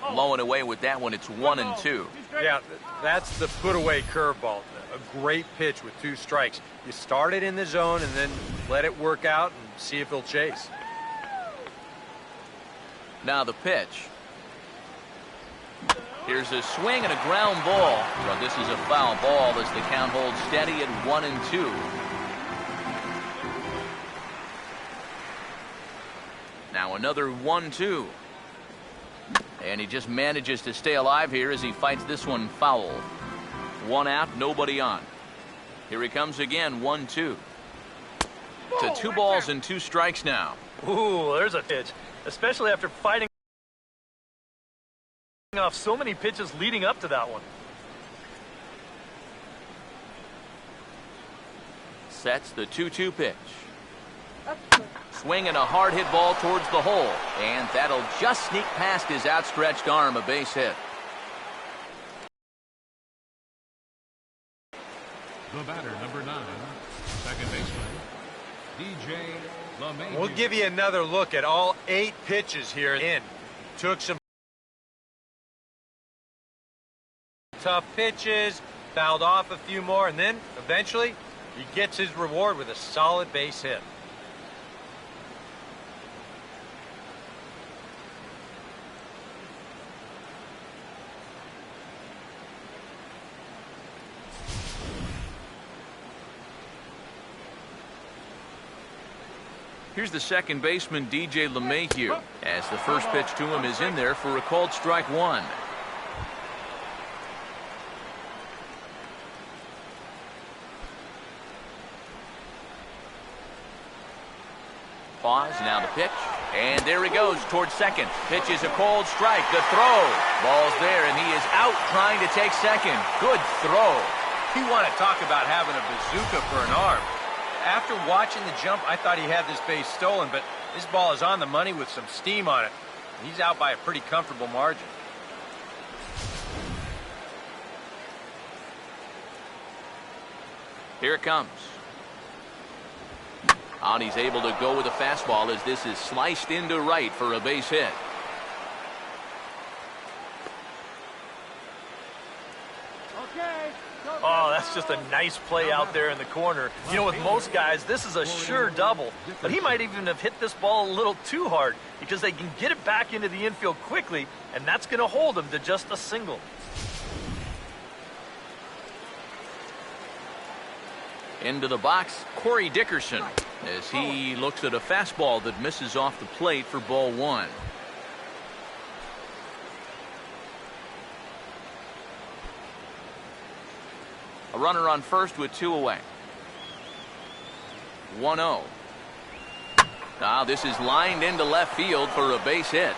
Blowing away with that one. It's 1-2. Yeah, that's the put-away curveball. A great pitch with 2 strikes. You start it in the zone and then let it work out and see if he'll chase. Now the pitch. Here's a swing and a ground ball. Well, this is a foul ball as the count holds steady at 1-2. Now another 1-2. And he just manages to stay alive here as he fights this one foul. 1 out, nobody on. Here he comes again, 1-2. To 2 balls and 2 strikes now. Ooh, there's a pitch, especially after fighting off so many pitches leading up to that one. Sets the 2-2 pitch. Swing and a hard hit ball towards the hole, and that'll just sneak past his outstretched arm, a base hit. The batter, number 9, second baseman, DJ LeMahieu. We'll give you another look at all 8 pitches here in. Took some tough pitches, fouled off a few more, and then eventually he gets his reward with a solid base hit. Here's the second baseman, DJ LeMahieu, as the first pitch to him is in there for a called strike one. Pause, now the pitch, and there he goes towards second. Pitch is a called strike, the throw. Ball's there, and he is out trying to take second. Good throw. You want to talk about having a bazooka for an arm. After watching the jump, I thought he had this base stolen, but this ball is on the money with some steam on it. He's out by a pretty comfortable margin. Here it comes. And he's able to go with a fastball as this is sliced into right for a base hit. Oh, that's just a nice play out there in the corner. You know, with most guys, this is a sure double. But he might even have hit this ball a little too hard because they can get it back into the infield quickly, and that's going to hold him to just a single. Into the box, Corey Dickerson, as he looks at a fastball that misses off the plate for ball one. A runner on first with two away. 1-0. Now this is lined into left field for a base hit.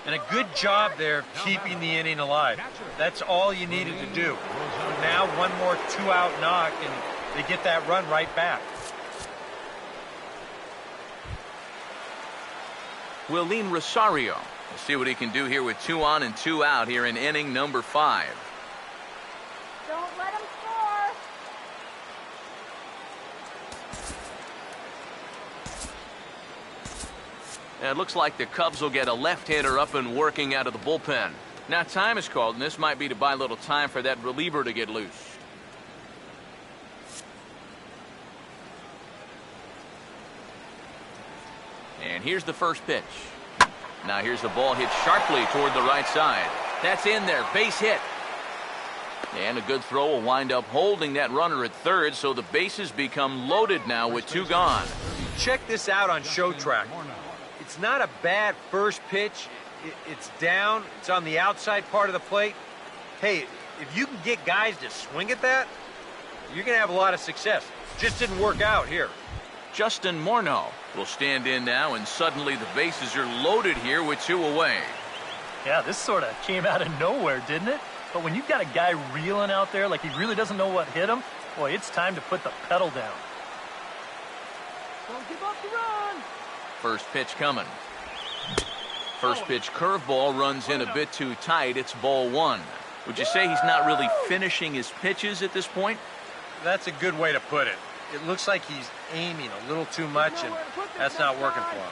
And a good job there keeping the inning alive. That's all you needed to do. Now one more 2-out knock, and they get that run right back. Willeen Rosario. We'll see what he can do here with 2 on and 2 out here in inning number 5. Don't let him score. And it looks like the Cubs will get a left-hander up and working out of the bullpen. Now time is called, and this might be to buy a little time for that reliever to get loose. And here's the first pitch. Now here's the ball hit sharply toward the right side. That's in there, base hit. And a good throw will wind up holding that runner at third, so the bases become loaded now with 2 gone. Check this out on Show Track. It's not a bad first pitch. It's down. It's on the outside part of the plate. Hey, if you can get guys to swing at that, you're going to have a lot of success. Just didn't work out here. Justin Morneau will stand in now, and suddenly the bases are loaded here with 2 away. Yeah, this sort of came out of nowhere, didn't it? But when you've got a guy reeling out there like he really doesn't know what hit him, boy, it's time to put the pedal down. Don't give up the run. First pitch coming. First pitch curveball runs in a bit too tight. It's ball 1. Would you say he's not really finishing his pitches at this point? That's a good way to put it. It looks like he's aiming a little too much, and that's not working for him.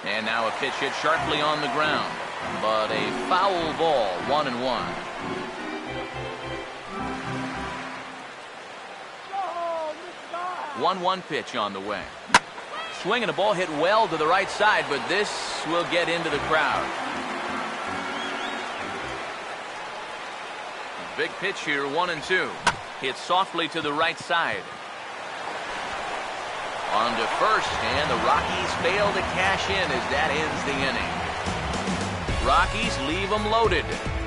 And now a pitch hit sharply on the ground, but a foul ball, 1-1. Oh, 1-1 pitch on the way. Swing and a ball hit well to the right side, but this will get into the crowd. Big pitch here, 1-2. Hit softly to the right side. On to first, and the Rockies fail to cash in as that ends the inning. Rockies leave them loaded.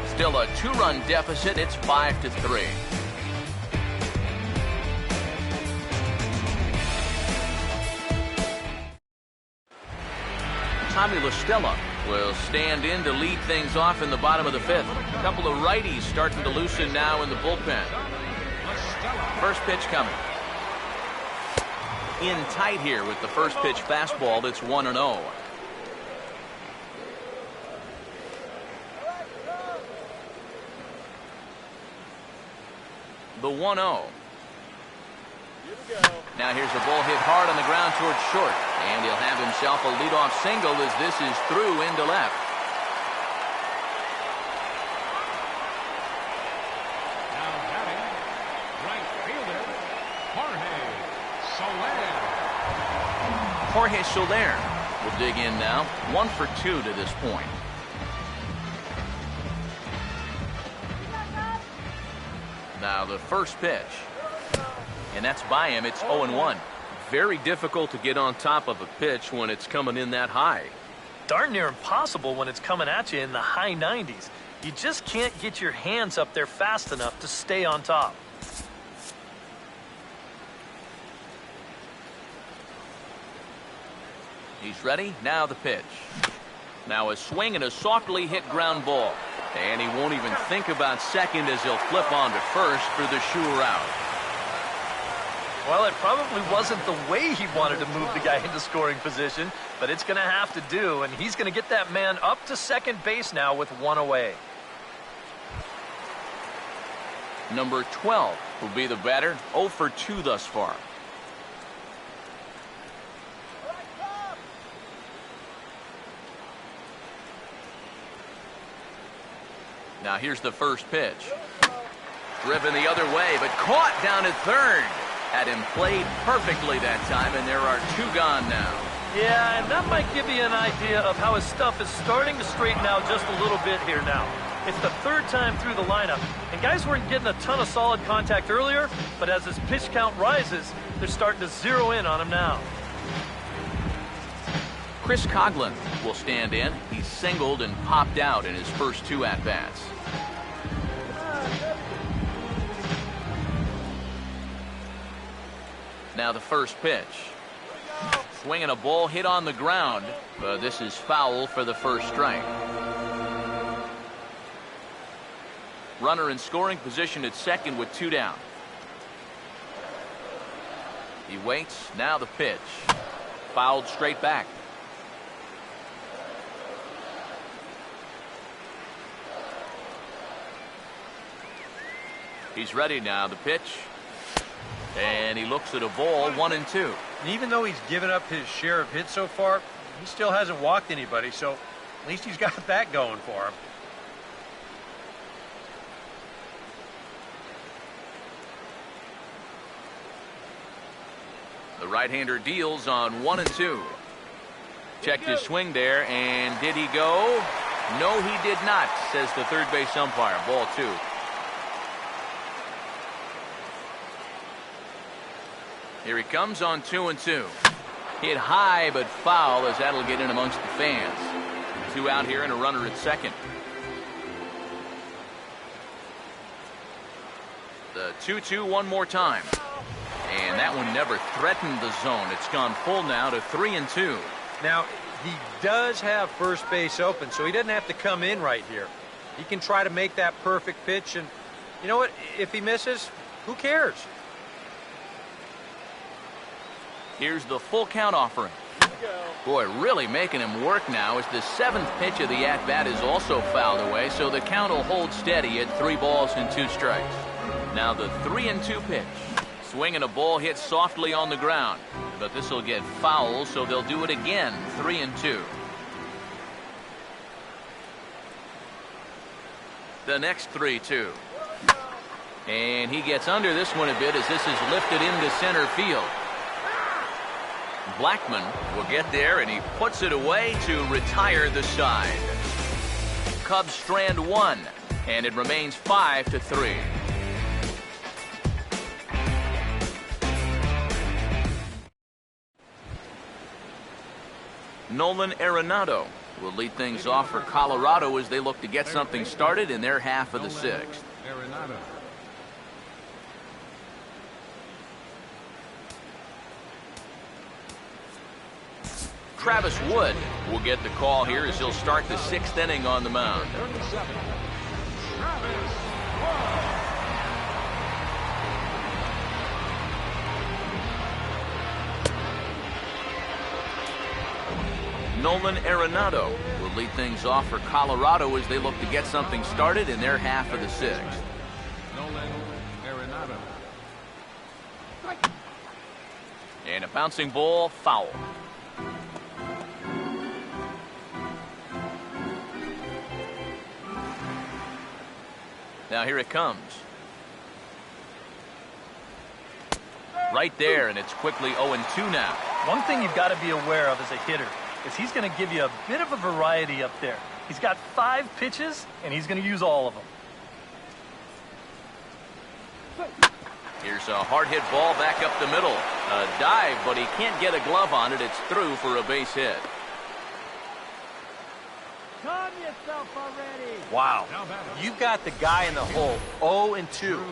Still a 2-run deficit. It's 5-3. Tommy La Stella will stand in to lead things off in the bottom of the 5th. A couple of righties starting to loosen now in the bullpen. First pitch coming. In tight here with the first pitch fastball that's 1-0. The 1-0. Now here's a ball hit hard on the ground towards short. And he'll have himself a leadoff single as this is through into left. Now batting, right fielder, Jorge Soler. Jorge Soler will dig in now. 1 for 2 to this point. Now the first pitch. And that's by him. It's 0-1. Very difficult to get on top of a pitch when it's coming in that high. Darn near impossible when it's coming at you in the high 90s. You just can't get your hands up there fast enough to stay on top. He's ready. Now the pitch. Now a swing and a softly hit ground ball. And he won't even think about second as he'll flip on to first for the sure out. Well, it probably wasn't the way he wanted to move the guy into scoring position, but it's going to have to do, and he's going to get that man up to second base now with 1 away. Number 12 will be the batter. 0 for 2 thus far. Now here's the first pitch. Driven the other way, but caught down at third. Had him played perfectly that time, and there are 2 gone now. Yeah, and that might give you an idea of how his stuff is starting to straighten out just a little bit here now. It's the 3rd time through the lineup, and guys weren't getting a ton of solid contact earlier, but as his pitch count rises, they're starting to zero in on him now. Chris Coughlin will stand in. He's singled and popped out in his first 2 at-bats. Now the first pitch. Swinging a ball hit on the ground, but this is foul for the first strike. Runner in scoring position at second with 2 down. He waits. Now the pitch. Fouled straight back. He's ready now. The pitch. And he looks at a ball. 1-2. And even though he's given up his share of hits so far, he still hasn't walked anybody, so at least he's got that going for him. The right-hander deals on 1-2. Checked his swing there, and did he go? No, he did not, says the third base umpire. Ball 2. Here he comes on 2-2. Hit high but foul as that'll get in amongst the fans. 2 out here and a runner at second. The 2-2 one more time. And that one never threatened the zone. It's gone full now to 3-2. Now, he does have first base open, so he doesn't have to come in right here. He can try to make that perfect pitch, and you know what? If he misses, who cares? Here's the full count offering. Boy, really making him work now as the 7th pitch of the at-bat is also fouled away, so the count will hold steady at 3 balls and 2 strikes. Now the 3-2 pitch. Swinging a ball hit softly on the ground, but this will get foul, so they'll do it again. 3-2. The next 3-2. And he gets under this one a bit as this is lifted into center field. Blackman will get there, and he puts it away to retire the side. Cubs strand 1, and it remains 5-3. Nolan Arenado will lead things off for Colorado as they look to get something started in their half of the 6th. Arenado. Travis Wood will get the call here as he'll start the 6th inning on the mound. 37. Travis Wood. Nolan Arenado will lead things off for Colorado as they look to get something started in their half of the 6th. Nolan Arenado. Bouncing ball, foul. Now here it comes. Right there, and it's quickly 0-2 now. One thing you've got to be aware of as a hitter is he's going to give you a bit of a variety up there. He's got 5 pitches, and he's going to use all of them. Here's a hard hit ball back up the middle. A dive, but he can't get a glove on it. It's through for a base hit. Calm yourself already. Wow. You've got the guy in the hole, 0-2.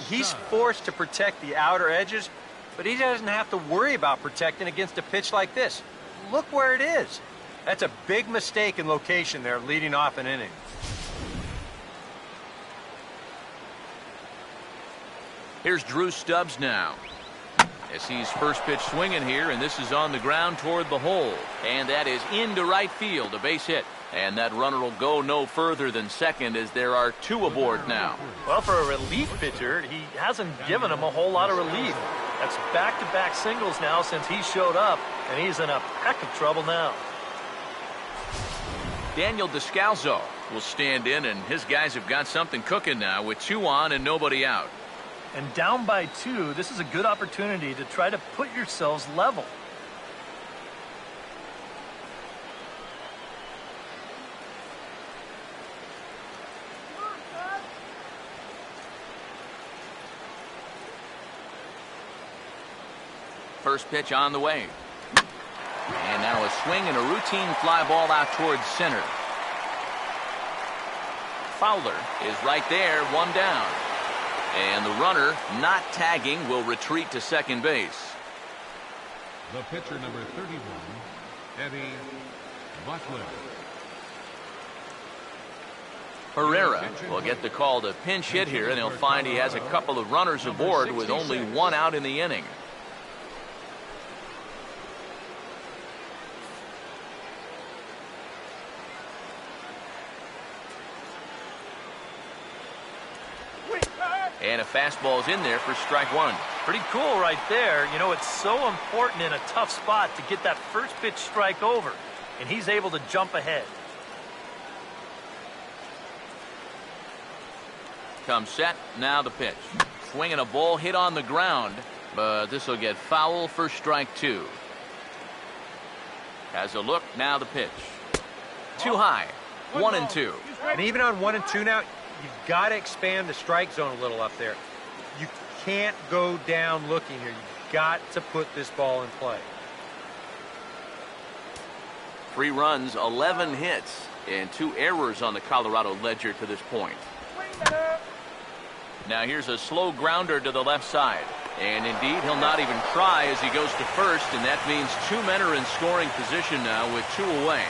He's forced to protect the outer edges, but he doesn't have to worry about protecting against a pitch like this. Look where it is. That's a big mistake in location there, leading off an inning. Here's Drew Stubbs now. As he's first pitch swinging here, and this is on the ground toward the hole. And that is into right field, a base hit. And that runner will go no further than second as there are 2 aboard now. Well, for a relief pitcher, he hasn't given him a whole lot of relief. That's back-to-back singles now since he showed up, and he's in a heck of trouble now. Daniel Descalzo will stand in, and his guys have got something cooking now with 2 on and nobody out. And down by 2, this is a good opportunity to try to put yourselves level. First pitch on the way. And now a swing and a routine fly ball out towards center. Fowler is right there, 1 down. And the runner, not tagging, will retreat to second base. The pitcher, number 31, Eddie Butler. Herrera will get the call to pinch hit here, and he'll find he has a couple of runners aboard with only 1 out in the inning. And a fastball's in there for strike 1. Pretty cool right there. You know, it's so important in a tough spot to get that first pitch strike over, and he's able to jump ahead. Comes set, now the pitch. Swinging a ball hit on the ground, but this will get foul for strike 2. Has a look, now the pitch. Too high, 1-2. And even on 1-2 now, you've got to expand the strike zone a little up there. You can't go down looking here. You've got to put this ball in play. 3 runs, 11 hits, and 2 errors on the Colorado ledger to this point. Now here's a slow grounder to the left side. And indeed, he'll not even try as he goes to first, and that means 2 men are in scoring position now with 2 away.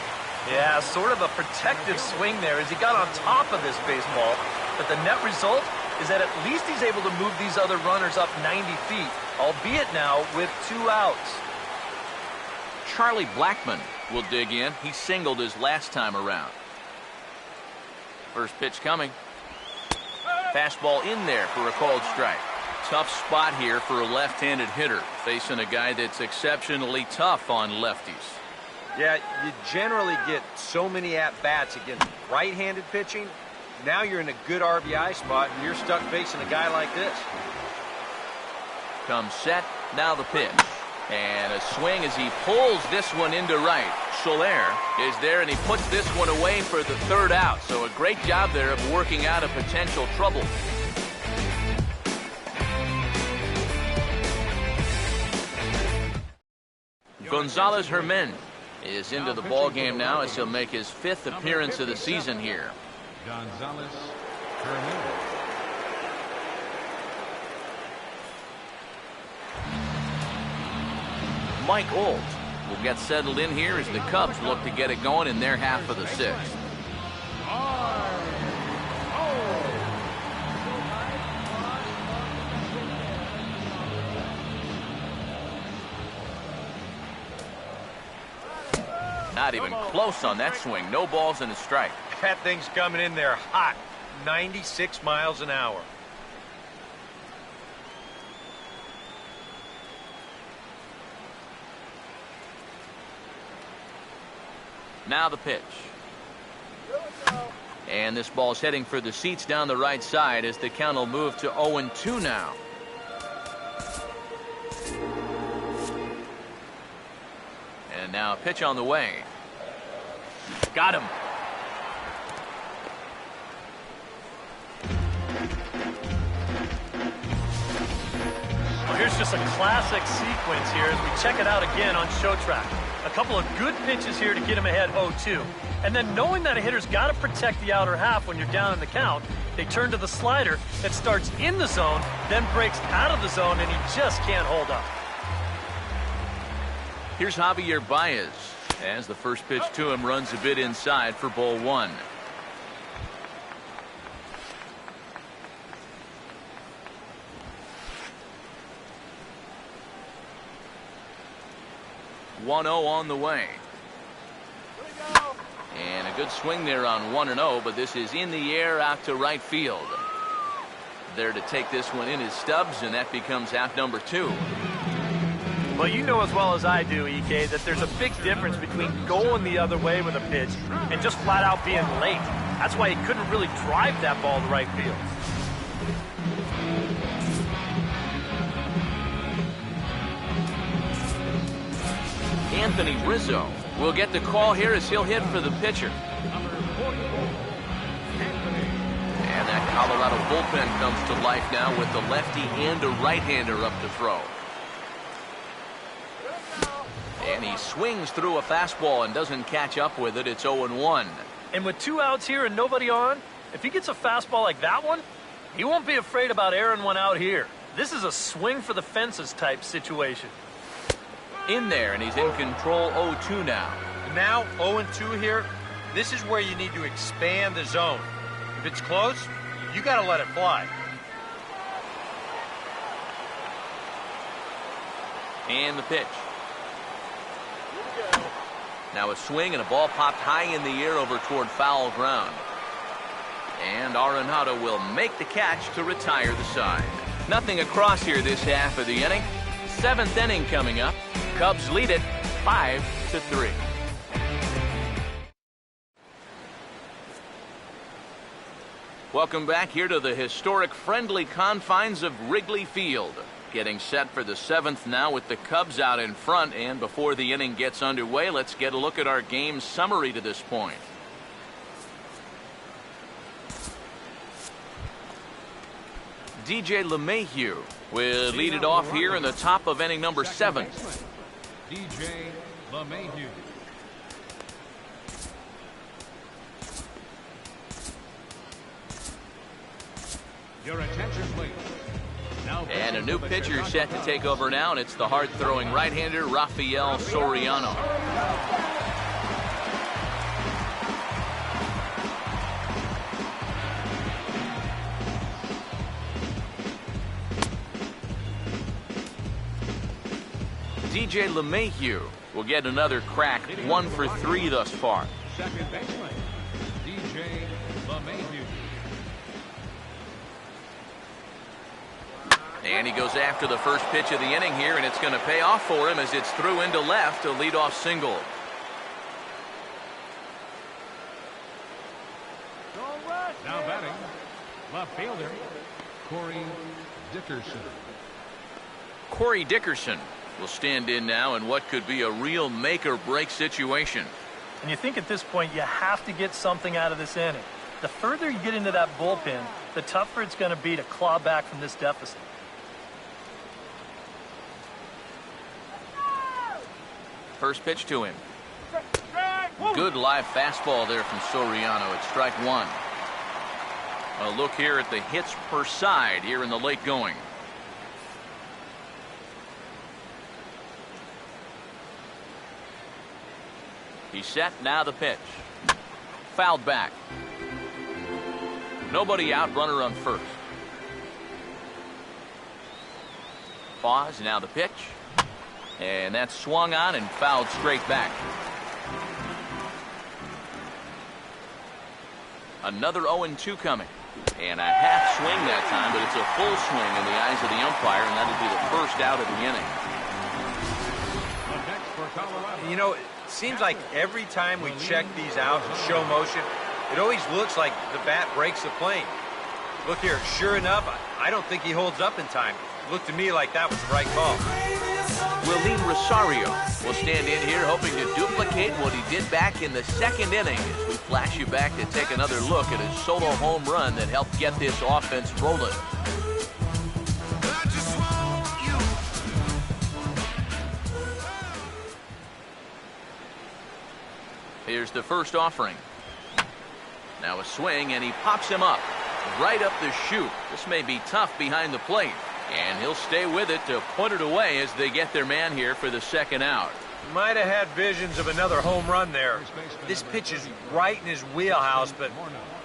Yeah, sort of a protective swing there as he got on top of this baseball. But the net result is that at least he's able to move these other runners up 90 feet, albeit now with 2 outs. Charlie Blackmon will dig in. He singled his last time around. First pitch coming. Fastball in there for a called strike. Tough spot here for a left-handed hitter, facing a guy that's exceptionally tough on lefties. Yeah, you generally get so many at-bats against right-handed pitching. Now you're in a good RBI spot, and you're stuck facing a guy like this. Comes set, now the pitch. And a swing as he pulls this one into right. Soler is there, and he puts this one away for the 3rd out. So a great job there of working out a potential trouble. Gonzalez Hermen is into the ball game now as he'll make his 5th appearance of the season here. Gonzalez Herman. Mike Olt will get settled in here as the Cubs look to get it going in their half of the 6th. Not even close on that swing. No balls and a strike. That thing's coming in there hot. 96 miles an hour. Now the pitch. And this ball's heading for the seats down the right side as the count will move to 0-2 now. And now a pitch on the way. Got him. Well, here's just a classic sequence here as we check it out again on Show Track. A couple of good pitches here to get him ahead 0-2. And then knowing that a hitter's got to protect the outer half when you're down in the count, they turn to the slider that starts in the zone, then breaks out of the zone, and he just can't hold up. Here's Javier Baez as the first pitch to him runs a bit inside for ball one. One 0 on the way. And a good swing there on 1-0, but this is in the air out to right field. There to take this one in is Stubbs, and that becomes out number 2. Well, you know as well as I do, EK, that there's a big difference between going the other way with a pitch and just flat out being late. That's why he couldn't really drive that ball to right field. Anthony Rizzo will get the call here as he'll hit for the pitcher. And that Colorado bullpen comes to life now with the lefty and a right-hander up to throw. And he swings through a fastball and doesn't catch up with it. It's 0-1. And with 2 outs here and nobody on, if he gets a fastball like that one, he won't be afraid about airing one out here. This is a swing for the fences type situation. In there, and he's in control 0-2 now. Now 0-2 here. This is where you need to expand the zone. If it's close, you got to let it fly. And the pitch. Now a swing and a ball popped high in the air over toward foul ground. And Arenado will make the catch to retire the side. Nothing across here this half of the inning. 7th inning coming up. Cubs lead it 5-3. Welcome back here to the historic friendly confines of Wrigley Field. Getting set for the 7th now with the Cubs out in front, and before the inning gets underway, let's get a look at our game summary to this point. DJ LeMahieu will lead it off here in the top of inning number 7. DJ LeMahieu. Your attention, please. And a new pitcher set to take over now, and it's the hard-throwing right-hander Rafael Soriano. DJ LeMahieu will get another crack, 1 for 3 thus far. Second baseman, DJ LeMahieu. And he goes after the first pitch of the inning here, and it's going to pay off for him as it's through into left, a leadoff single. Now batting, left fielder, Corey Dickerson. Corey Dickerson will stand in now in what could be a real make-or-break situation. And you think at this point you have to get something out of this inning. The further you get into that bullpen, the tougher it's going to be to claw back from this deficit. First pitch to him. Good live fastball there from Soriano at strike 1. A look here at the hits per side here in the late going. He's set, now the pitch. Fouled back. Nobody out, runner on first. Pause, now the pitch. And that's swung on and fouled straight back. Another 0-2 coming. And a half swing that time, but it's a full swing in the eyes of the umpire, and that'll be the first out of the inning. Next for Colorado. You know, seems like every time we check these out in show motion, it always looks like the bat breaks the plane. Look here, sure enough, I don't think he holds up in time. It looked to me like that was the right call. Willie Rosario will stand in here hoping to duplicate what he did back in the second inning as we flash you back to take another look at his solo home run that helped get this offense rolling. Here's the first offering. Now a swing, and he pops him up right up the chute. This may be tough behind the plate, and he'll stay with it to put it away as they get their man here for the second out. Might have had visions of another home run there. This pitch is right in his wheelhouse, but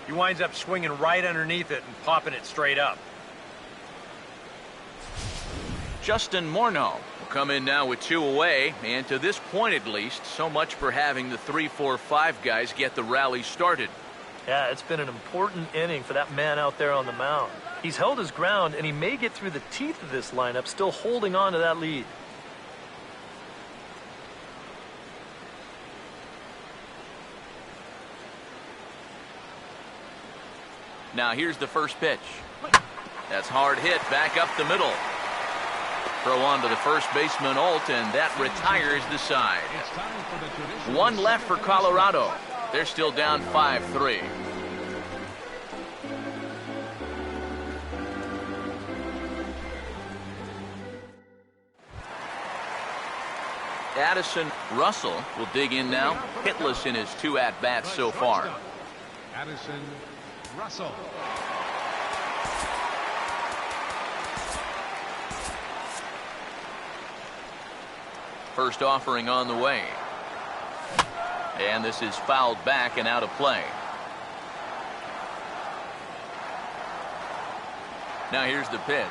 he winds up swinging right underneath it and popping it straight up. Justin Morneau will come in now with 2 away, and to this point at least, so much for having the 3-4-5 guys get the rally started. Yeah, it's been an important inning for that man out there on the mound. He's held his ground, and he may get through the teeth of this lineup, still holding on to that lead. Now here's the first pitch. That's hard hit back up the middle. Throw on to the first baseman, Alt, and that retires the side. 1 left for Colorado. They're still down 5-3. Addison Russell will dig in now, hitless in his 2 at-bats so far. Addison Russell. First offering on the way. And this is fouled back and out of play. Now here's the pitch.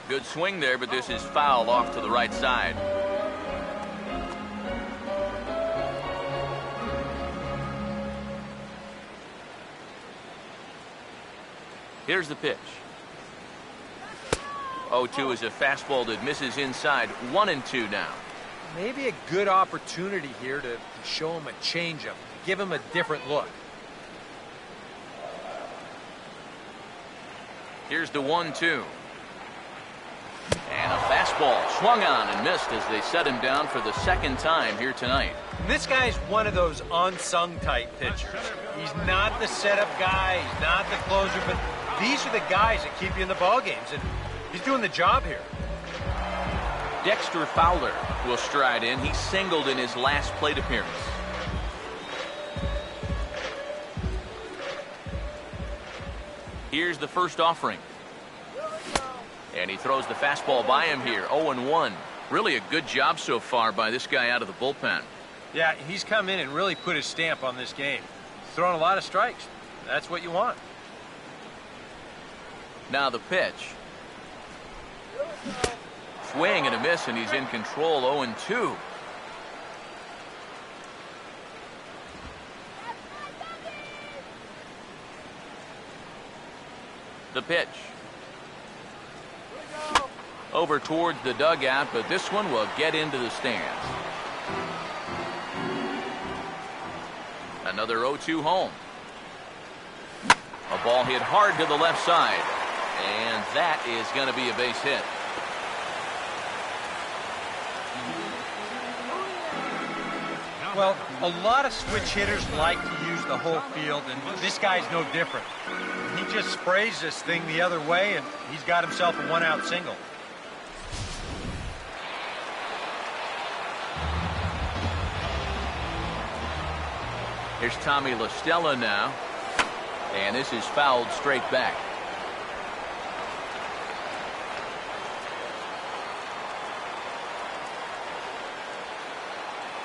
Good swing there, but this is foul off to the right side. Here's the pitch. 0-2 is a fastball that misses inside. 1-2 now. Maybe a good opportunity here to show him a changeup, give him a different look. Here's the 1-2. And a fastball swung on and missed as they set him down for the second time here tonight. This guy's one of those unsung type pitchers. He's not the setup guy, he's not the closer, but these are the guys that keep you in the ball games, and he's doing the job here. Dexter Fowler will stride in. He singled in his last plate appearance. Here's the first offering. And he throws the fastball by him here. 0-1. Really a good job so far by this guy out of the bullpen. Yeah, he's come in and really put his stamp on this game. He's throwing a lot of strikes. That's what you want. Now the pitch. Swing and a miss, and he's in control. 0-2. The pitch. Over towards the dugout, but this one will get into the stands. Another 0-2 home. A ball hit hard to the left side, and that is going to be a base hit. Well, a lot of switch hitters like to use the whole field, and this guy's no different. He just sprays this thing the other way, and he's got himself a one-out single. Here's Tommy La Stella now, and this is fouled straight back.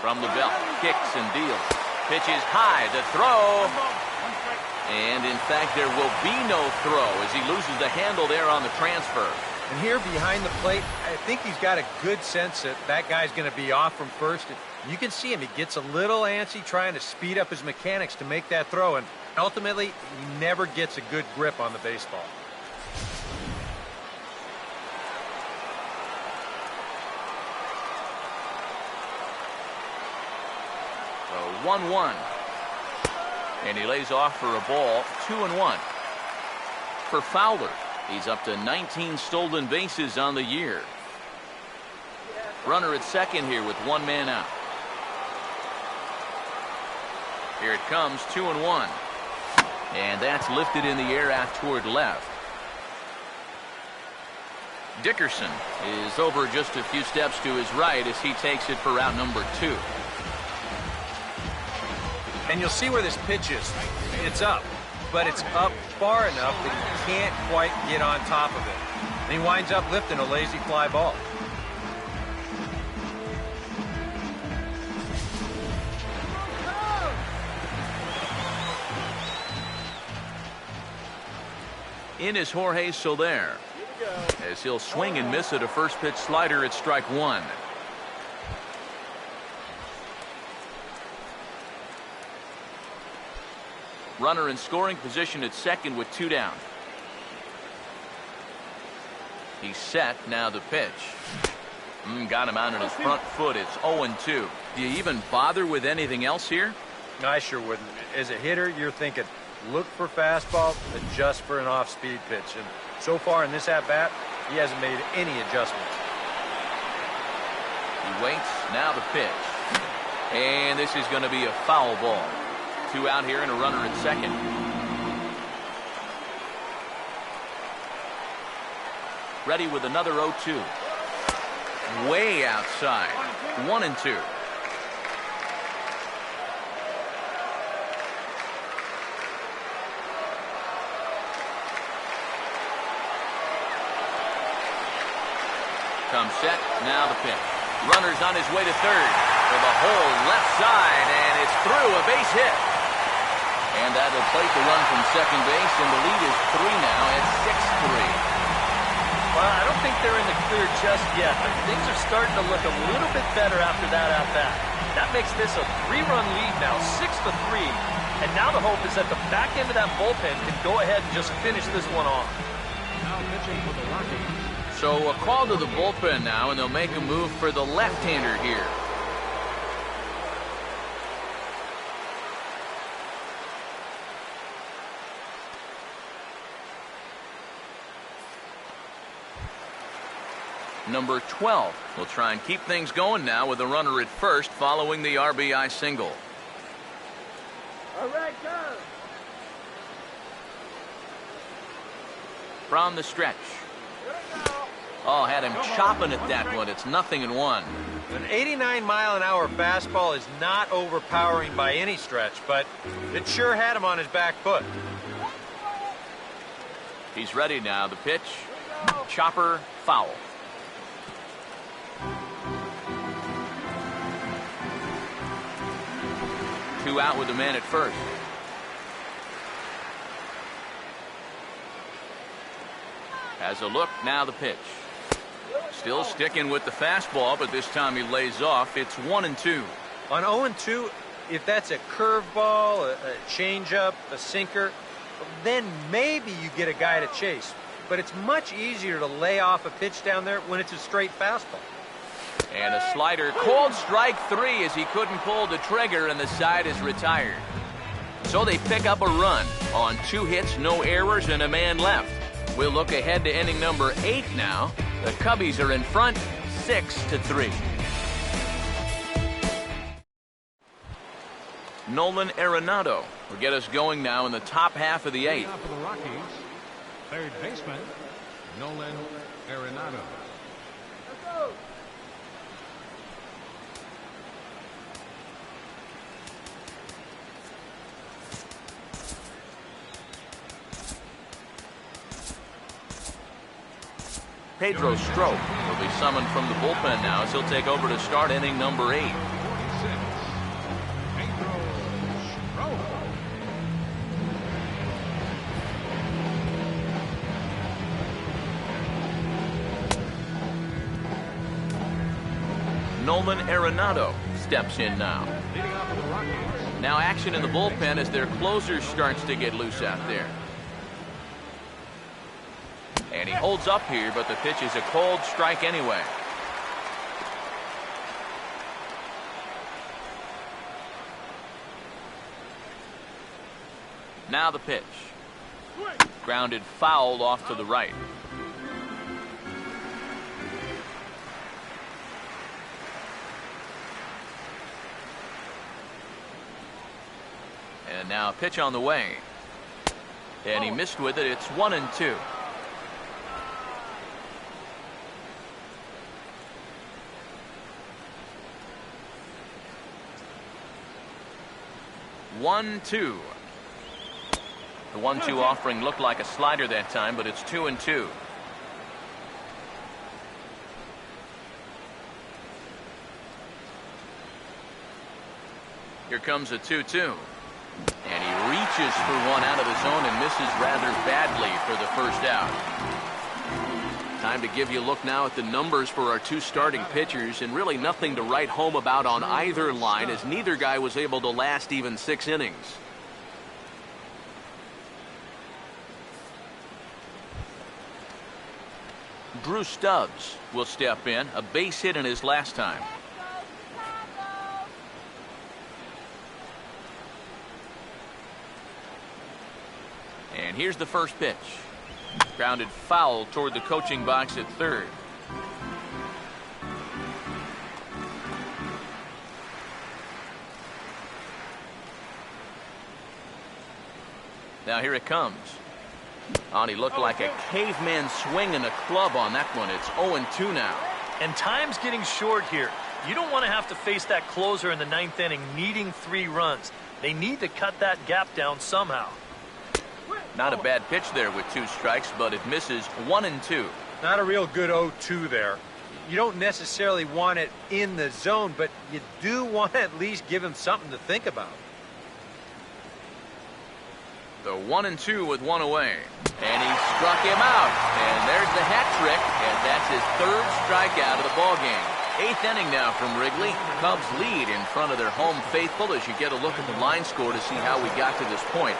From the belt, kicks and deals. Pitches high, the throw. And in fact, there will be no throw as he loses the handle there on the transfer. And here behind the plate, I think he's got a good sense that that guy's going to be off from first. You can see him. He gets a little antsy trying to speed up his mechanics to make that throw. And ultimately, he never gets a good grip on the baseball. The 1-1. And he lays off for a ball, 2-1. For Fowler, he's up to 19 stolen bases on the year. Runner at second here with one man out. Here it comes, 2-1. And that's lifted in the air out toward left. Dickerson is over just a few steps to his right as he takes it for route number 2. And you'll see where this pitch is. It's up, but it's up far enough that he can't quite get on top of it. And he winds up lifting a lazy fly ball. In is Jorge Soler, as he'll swing and miss at a first pitch slider at strike 1. Runner in scoring position at second with 2 down. He's set. Now the pitch. Got him out on his front foot. It's 0-2. Do you even bother with anything else here? I sure wouldn't. As a hitter, you're thinking, look for fastball, adjust for an off-speed pitch. And so far in this at-bat, he hasn't made any adjustments. He waits. Now the pitch. And this is going to be a foul ball. 2 out here and a runner at second. Ready with another 0-2. Way outside. 1-2. Comes set. Now the pitch. Runner's on his way to third. For the hole left side, and it's through, a base hit. And that'll plate the run from second base, and the lead is 3 now at 6-3. Well, I don't think they're in the clear just yet, but things are starting to look a little bit better after that at-bat. That makes this a 3-run lead now, 6-3. And now the hope is that the back end of that bullpen can go ahead and just finish this one off. Now pitching for the Rockies. So a call to the bullpen now, and they'll make a move for the left-hander here. Number 12 will try and keep things going now with a runner at first following the RBI single. All right, go. From the stretch. Oh, had him chopping at that one. It's 0-1. An 89-mile-an-hour fastball is not overpowering by any stretch, but it sure had him on his back foot. He's ready now. The pitch. Chopper, foul. Two out with the man at first. Has a look. Now the pitch. Still sticking with the fastball, but this time he lays off. It's 1-2. On 0-2, if that's a curveball, a changeup, a sinker, then maybe you get a guy to chase. But it's much easier to lay off a pitch down there when it's a straight fastball. And a slider. Called strike 3 as he couldn't pull the trigger, and the side is retired. So they pick up a run on 2 hits, no errors, and a man left. We'll look ahead to inning number 8 now. The Cubbies are in front, 6-3. Nolan Arenado will get us going now in the top half of the 8th. Now for the Rockies, third baseman, Nolan Arenado. Pedro Strop will be summoned from the bullpen now as he'll take over to start inning number 8. 46, Pedro Strop. Nolan Arenado steps in now. Leading off for the Rockies. Now action in the bullpen as their closer starts to get loose out there. And he holds up here, but the pitch is a cold strike anyway. Now the pitch. Grounded foul off to the right. And now a pitch on the way. And he missed with it. It's 1-2. One-two. The 1-2 offering looked like a slider that time, but it's 2-2. Here comes a 2-2. And he reaches for one out of the zone and misses rather badly for the first out. Time to give you a look now at the numbers for our two starting pitchers, and really nothing to write home about on either line, as neither guy was able to last even 6 innings. Drew Stubbs will step in, a base hit in his last time. And here's the first pitch. Grounded foul toward the coaching box at third. Now here it comes. He looked like a caveman swinging a club on that one. It's 0-2 now. And time's getting short here. You don't want to have to face that closer in the 9th inning needing 3 runs. They need to cut that gap down somehow. Not a bad pitch there with 2 strikes, but it misses 1-2. Not a real good 0-2 there. You don't necessarily want it in the zone, but you do want to at least give him something to think about. The 1-2 with 1 away. And he struck him out. And there's the hat trick, and that's his 3rd strikeout of the ballgame. 8th inning now from Wrigley. Cubs lead in front of their home faithful as you get a look at the line score to see how we got to this point.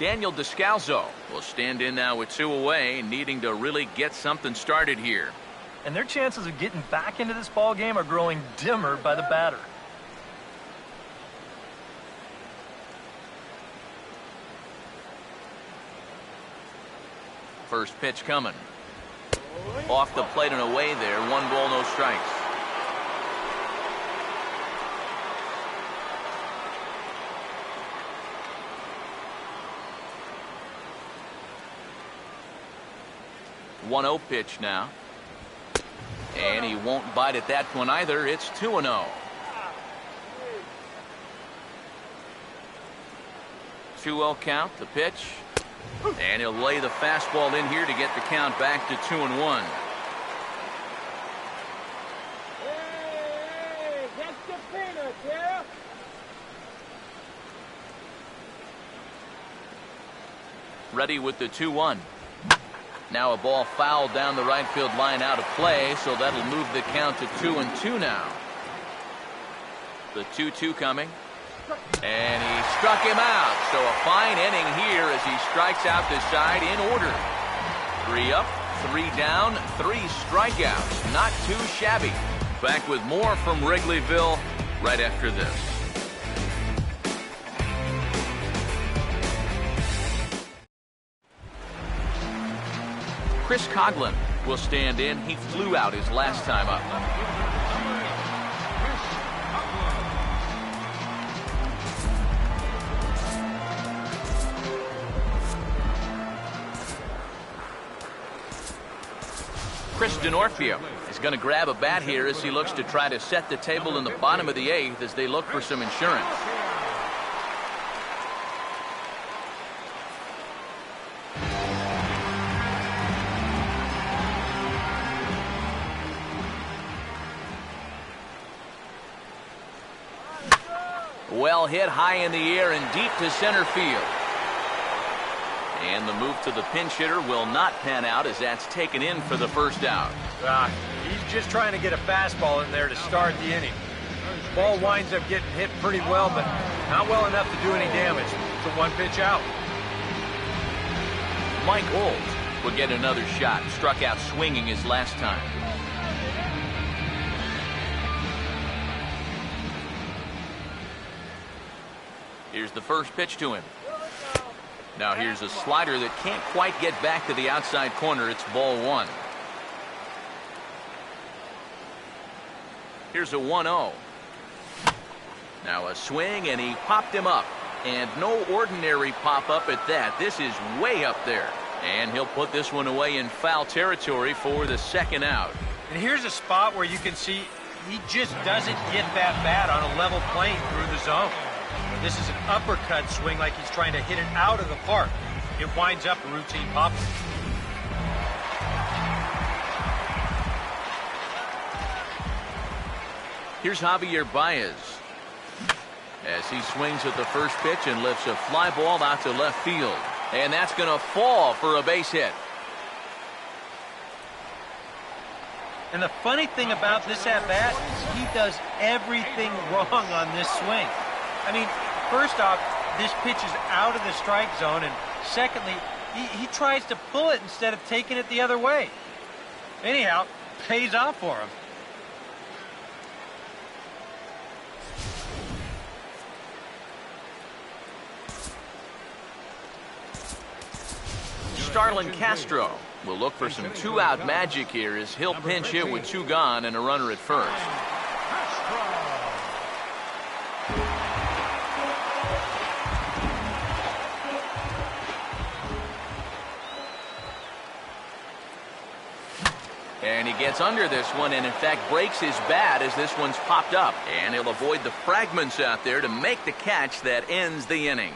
Daniel Descalzo will stand in now with 2 away, needing to really get something started here. And their chances of getting back into this ball game are growing dimmer by the batter. First pitch coming. Off the plate and away there. 1 ball, no strikes. One 1-0 pitch now. And he won't bite at that one either. It's 2-0. 2-0 count, the pitch. And he'll lay the fastball in here to get the count back to 2-1. Hey, that's the peanuts, yeah? Ready with the 2-1. Now a ball fouled down the right field line out of play, so that'll move the count to 2-2 now. The 2-2 coming. And he struck him out. So a fine inning here as he strikes out the side in order. 3 up, 3 down, 3 strikeouts. Not too shabby. Back with more from Wrigleyville right after this. Chris Coughlin will stand in. He flew out his last time up. Chris DiNorfio is going to grab a bat here as he looks to try to set the table in the bottom of the 8th as they look for some insurance. Well hit high in the air and deep to center field. And the move to the pinch hitter will not pan out as that's taken in for the first out. He's just trying to get a fastball in there to start the inning. Ball winds up getting hit pretty well, but not well enough to do any damage. It's a 1-pitch out. Mike Old will get another shot. Struck out swinging his last time. Here's the first pitch to him. Now here's a slider that can't quite get back to the outside corner. It's ball 1. Here's a 1-0. Now a swing, and he popped him up. And no ordinary pop-up at that. This is way up there. And he'll put this one away in foul territory for the second out. And here's a spot where you can see he just doesn't get that bat on a level plane through the zone. This is an uppercut swing like he's trying to hit it out of the park. It winds up a routine pop. Here's Javier Baez as he swings at the first pitch and lifts a fly ball out to left field. And that's going to fall for a base hit. And the funny thing about this at-bat is he does everything wrong on this swing. I mean, first off, this pitch is out of the strike zone, and secondly, he tries to pull it instead of taking it the other way. Anyhow, pays off for him. Starlin Castro will look for some two-out magic here as he'll pinch hit with 2 gone and a runner at first. And he gets under this one and in fact breaks his bat as this one's popped up. And he'll avoid the fragments out there to make the catch that ends the inning.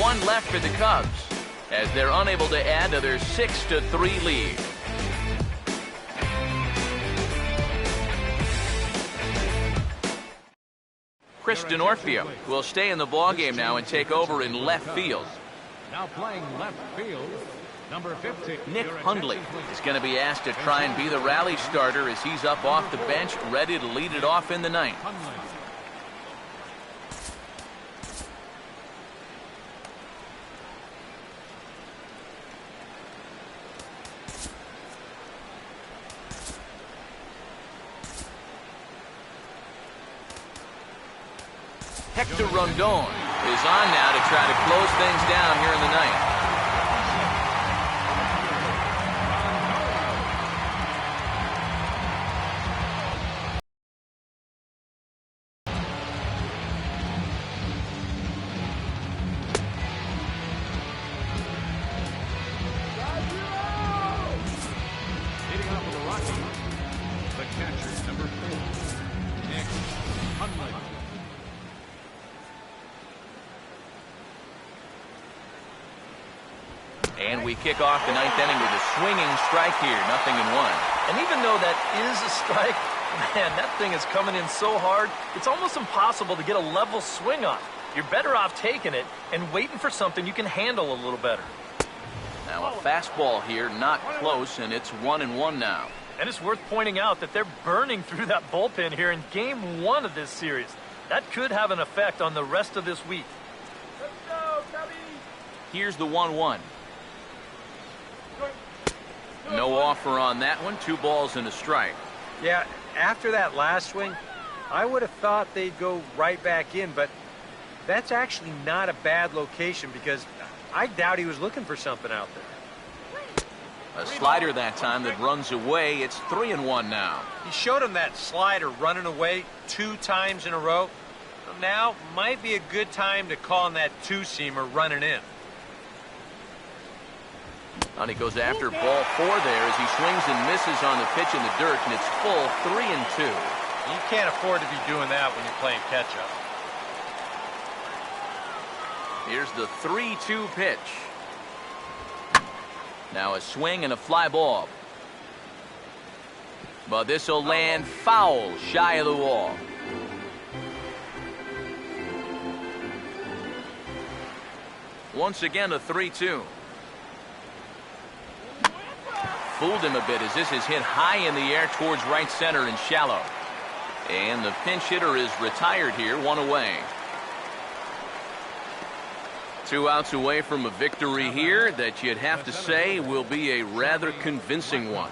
1 left for the Cubs as they're unable to add to their 6-3 lead. Chris Denorfio will stay in the ballgame now and take over in left field. Now playing left field, number 50. Nick Hundley is going to be asked to try and be the rally starter as he's up off the bench, ready to lead it off in the 9th. Hector Rondon is on now to try to close things down here in the 9th. Hitting off of the Rockies, the catcher, number 4, Nick Hundley. And we kick off the 9th inning with a swinging strike here, 0-1. And even though that is a strike, man, that thing is coming in so hard, it's almost impossible to get a level swing on. You're better off taking it and waiting for something you can handle a little better. Now a fastball here, not close, and it's 1-1 now. And it's worth pointing out that they're burning through that bullpen here in Game 1 of this series. That could have an effect on the rest of this week. Let's go, Cubby! Here's the 1-1. No offer on that one. 2 balls and a strike. Yeah, after that last swing, I would have thought they'd go right back in, but that's actually not a bad location because I doubt he was looking for something out there. A slider that time that runs away. It's 3-1 now. He showed him that slider running away 2 times in a row. Now might be a good time to call on that 2-seamer running in. And he goes after ball 4 there as he swings and misses on the pitch in the dirt, and it's full 3-2. You can't afford to be doing that when you're playing catch-up. Here's the 3-2 pitch. Now a swing and a fly ball. But this will land foul shy of the wall. Once again a 3-2. Fooled him a bit as this is hit high in the air towards right center and shallow. And the pinch hitter is retired here, 1 away. 2 outs away from a victory here that you'd have to say will be a rather convincing one.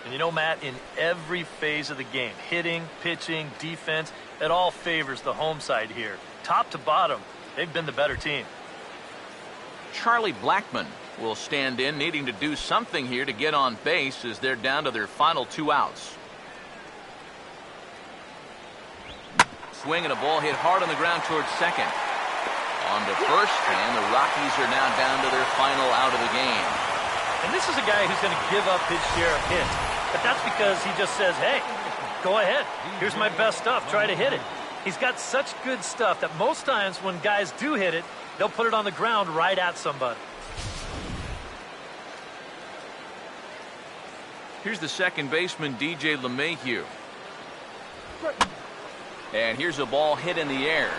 And you know, Matt, in every phase of the game, hitting, pitching, defense, it all favors the home side here. top to bottom, they've been the better team. Charlie Blackmon will stand in, needing to do something here to get on base as they're down to their final 2 outs. Swing and a ball hit hard on the ground towards second. On to first, and the Rockies are now down to their final out of the game. And this is a guy who's going to give up his share of hits. But that's because he just says, hey, go ahead. Here's my best stuff. Try to hit it. He's got such good stuff that most times when guys do hit it, they'll put it on the ground right at somebody. Here's the second baseman, DJ LeMahieu. And here's a ball hit in the air.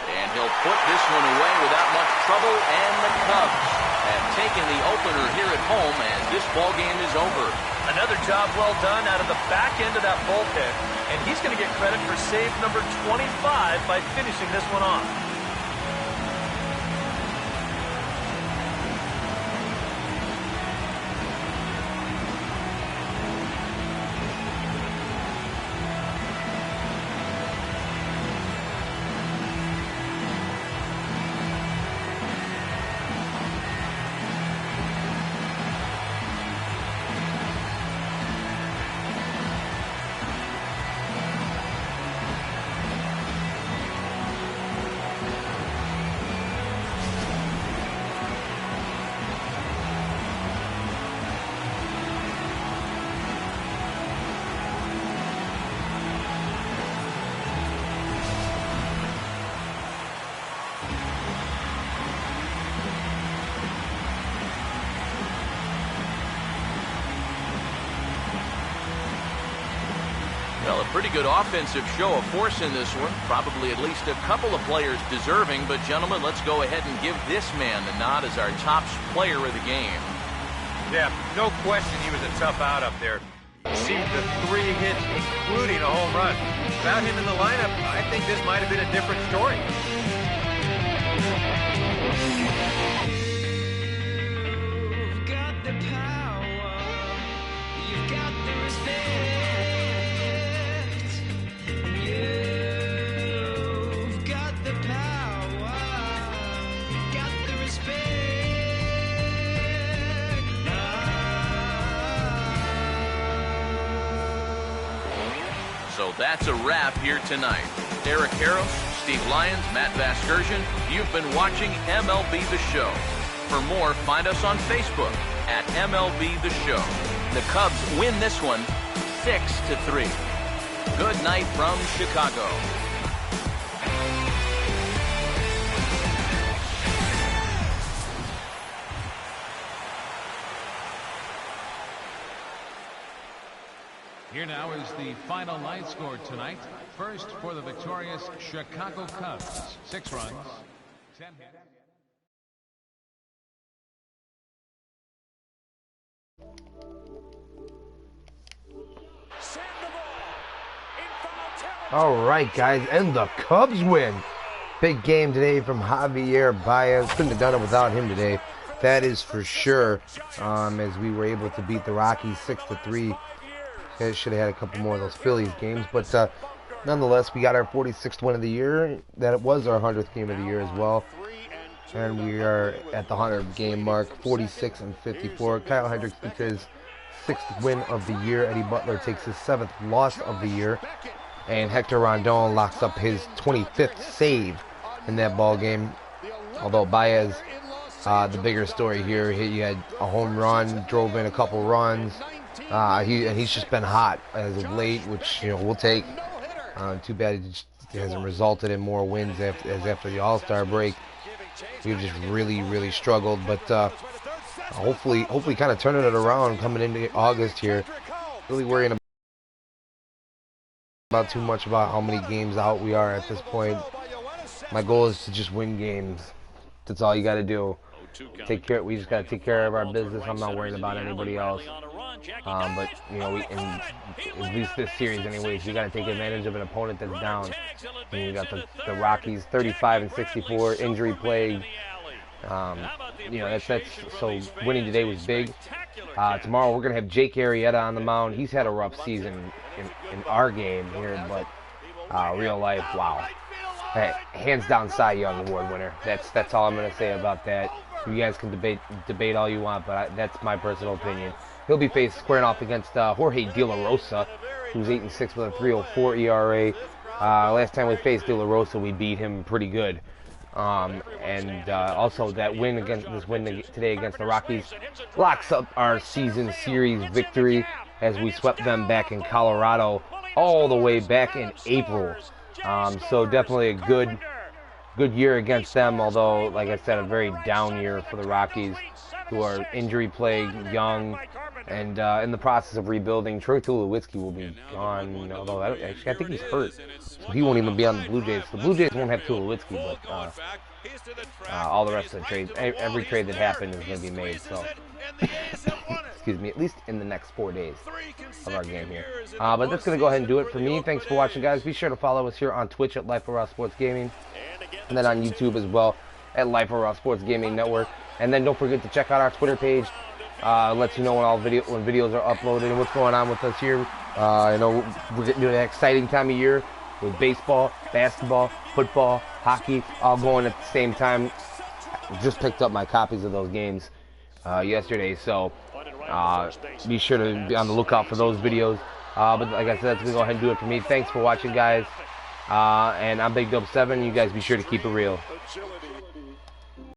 And he'll put this one away without much trouble, and the Cubs have taken the opener here at home as this ball game is over. Another job well done out of the back end of that bullpen, and he's going to get credit for save number 25 by finishing this one off. Well, a pretty good offensive show of force in this one. Probably at least a couple of players deserving. But, gentlemen, let's go ahead and give this man the nod as our top player of the game. Yeah, no question he was a tough out up there. Received the 3 hits, including a home run. Without him in the lineup, I think this might have been a different story. You've got the power. You've got the respect. You've got the power. You've got the respect. So that's a wrap here tonight. Eric Harros, Steve Lyons, Matt Vasgersian, you've been watching MLB The Show. For more, find us on Facebook at MLB The Show. The Cubs win this one 6-3. Good night from Chicago. Here now is the final line score tonight. First for the victorious Chicago Cubs. 6 runs, 10 hits. All right, guys, and the Cubs win. Big game today from Javier Baez. Couldn't have done it without him today. That is for sure. As we were able to beat the Rockies 6-3. Should have had a couple more of those Phillies games, but nonetheless, we got our 46th win of the year. That was our 100th game of the year as well, and we are at the 100 game mark, 46-54. Kyle Hendricks gets his 6th win of the year. Eddie Butler takes his 7th loss of the year, and Hector Rondon locks up his 25th save in that ball game. Although Baez, the bigger story here, he had a home run, drove in a couple runs. He's just been hot as of late, which we'll take. Too bad it just hasn't resulted in more wins after the All-Star break. We've just really struggled, but hopefully kind of turning it around coming into August here. Really worrying about too much about how many games out we are at this point. My goal is to just win games. That's all you got to do. We just got to take care of our business. I'm not worrying about anybody else. But at least this series, anyways, you got to take advantage of an opponent that's down. And you got the Rockies, 35-64, injury plagued. That's so winning today was big. Tomorrow we're gonna have Jake Arrieta on the mound. He's had a rough season in our game here, but Real life, wow. Hey, hands down Cy Young Award winner. That's all I'm going to say about that. You guys can debate all you want, but that's my personal opinion. He'll be squaring off against Jorge De La Rosa, who's 8-6 with a 3.04 ERA. Last time we faced De La Rosa, we beat him pretty good. Also that win today against the Rockies locks up our season series victory as we swept them back in Colorado all the way back in April. So definitely a good year against them, although, like I said, a very down year for the Rockies, who are injury-plagued, young, and in the process of rebuilding. Troy Tulowitzki will be gone, although I think he's hurt, so he won't even be on the Blue Jays. The Blue Jays won't have Tulowitzki, but all the rest of the trades, every trade that happened is going to be made, so excuse me, at least in the next 4 days of our game here. But that's going to go ahead and do it for me. Thanks for watching, guys. Be sure to follow us here on Twitch at Life of Raw Sports Gaming, and then on YouTube as well at Life of Raw Sports Gaming Network. And then don't forget to check out our Twitter page. Lets you know when videos are uploaded and what's going on with us here. You know, we're getting to an exciting time of year with baseball, basketball, football, hockey, all going at the same time. Just picked up my copies of those games yesterday, so be sure to be on the lookout for those videos. But like I said, that's going to go ahead and do it for me. Thanks for watching, guys. And I'm Big Dope 7. You guys be sure to keep it real.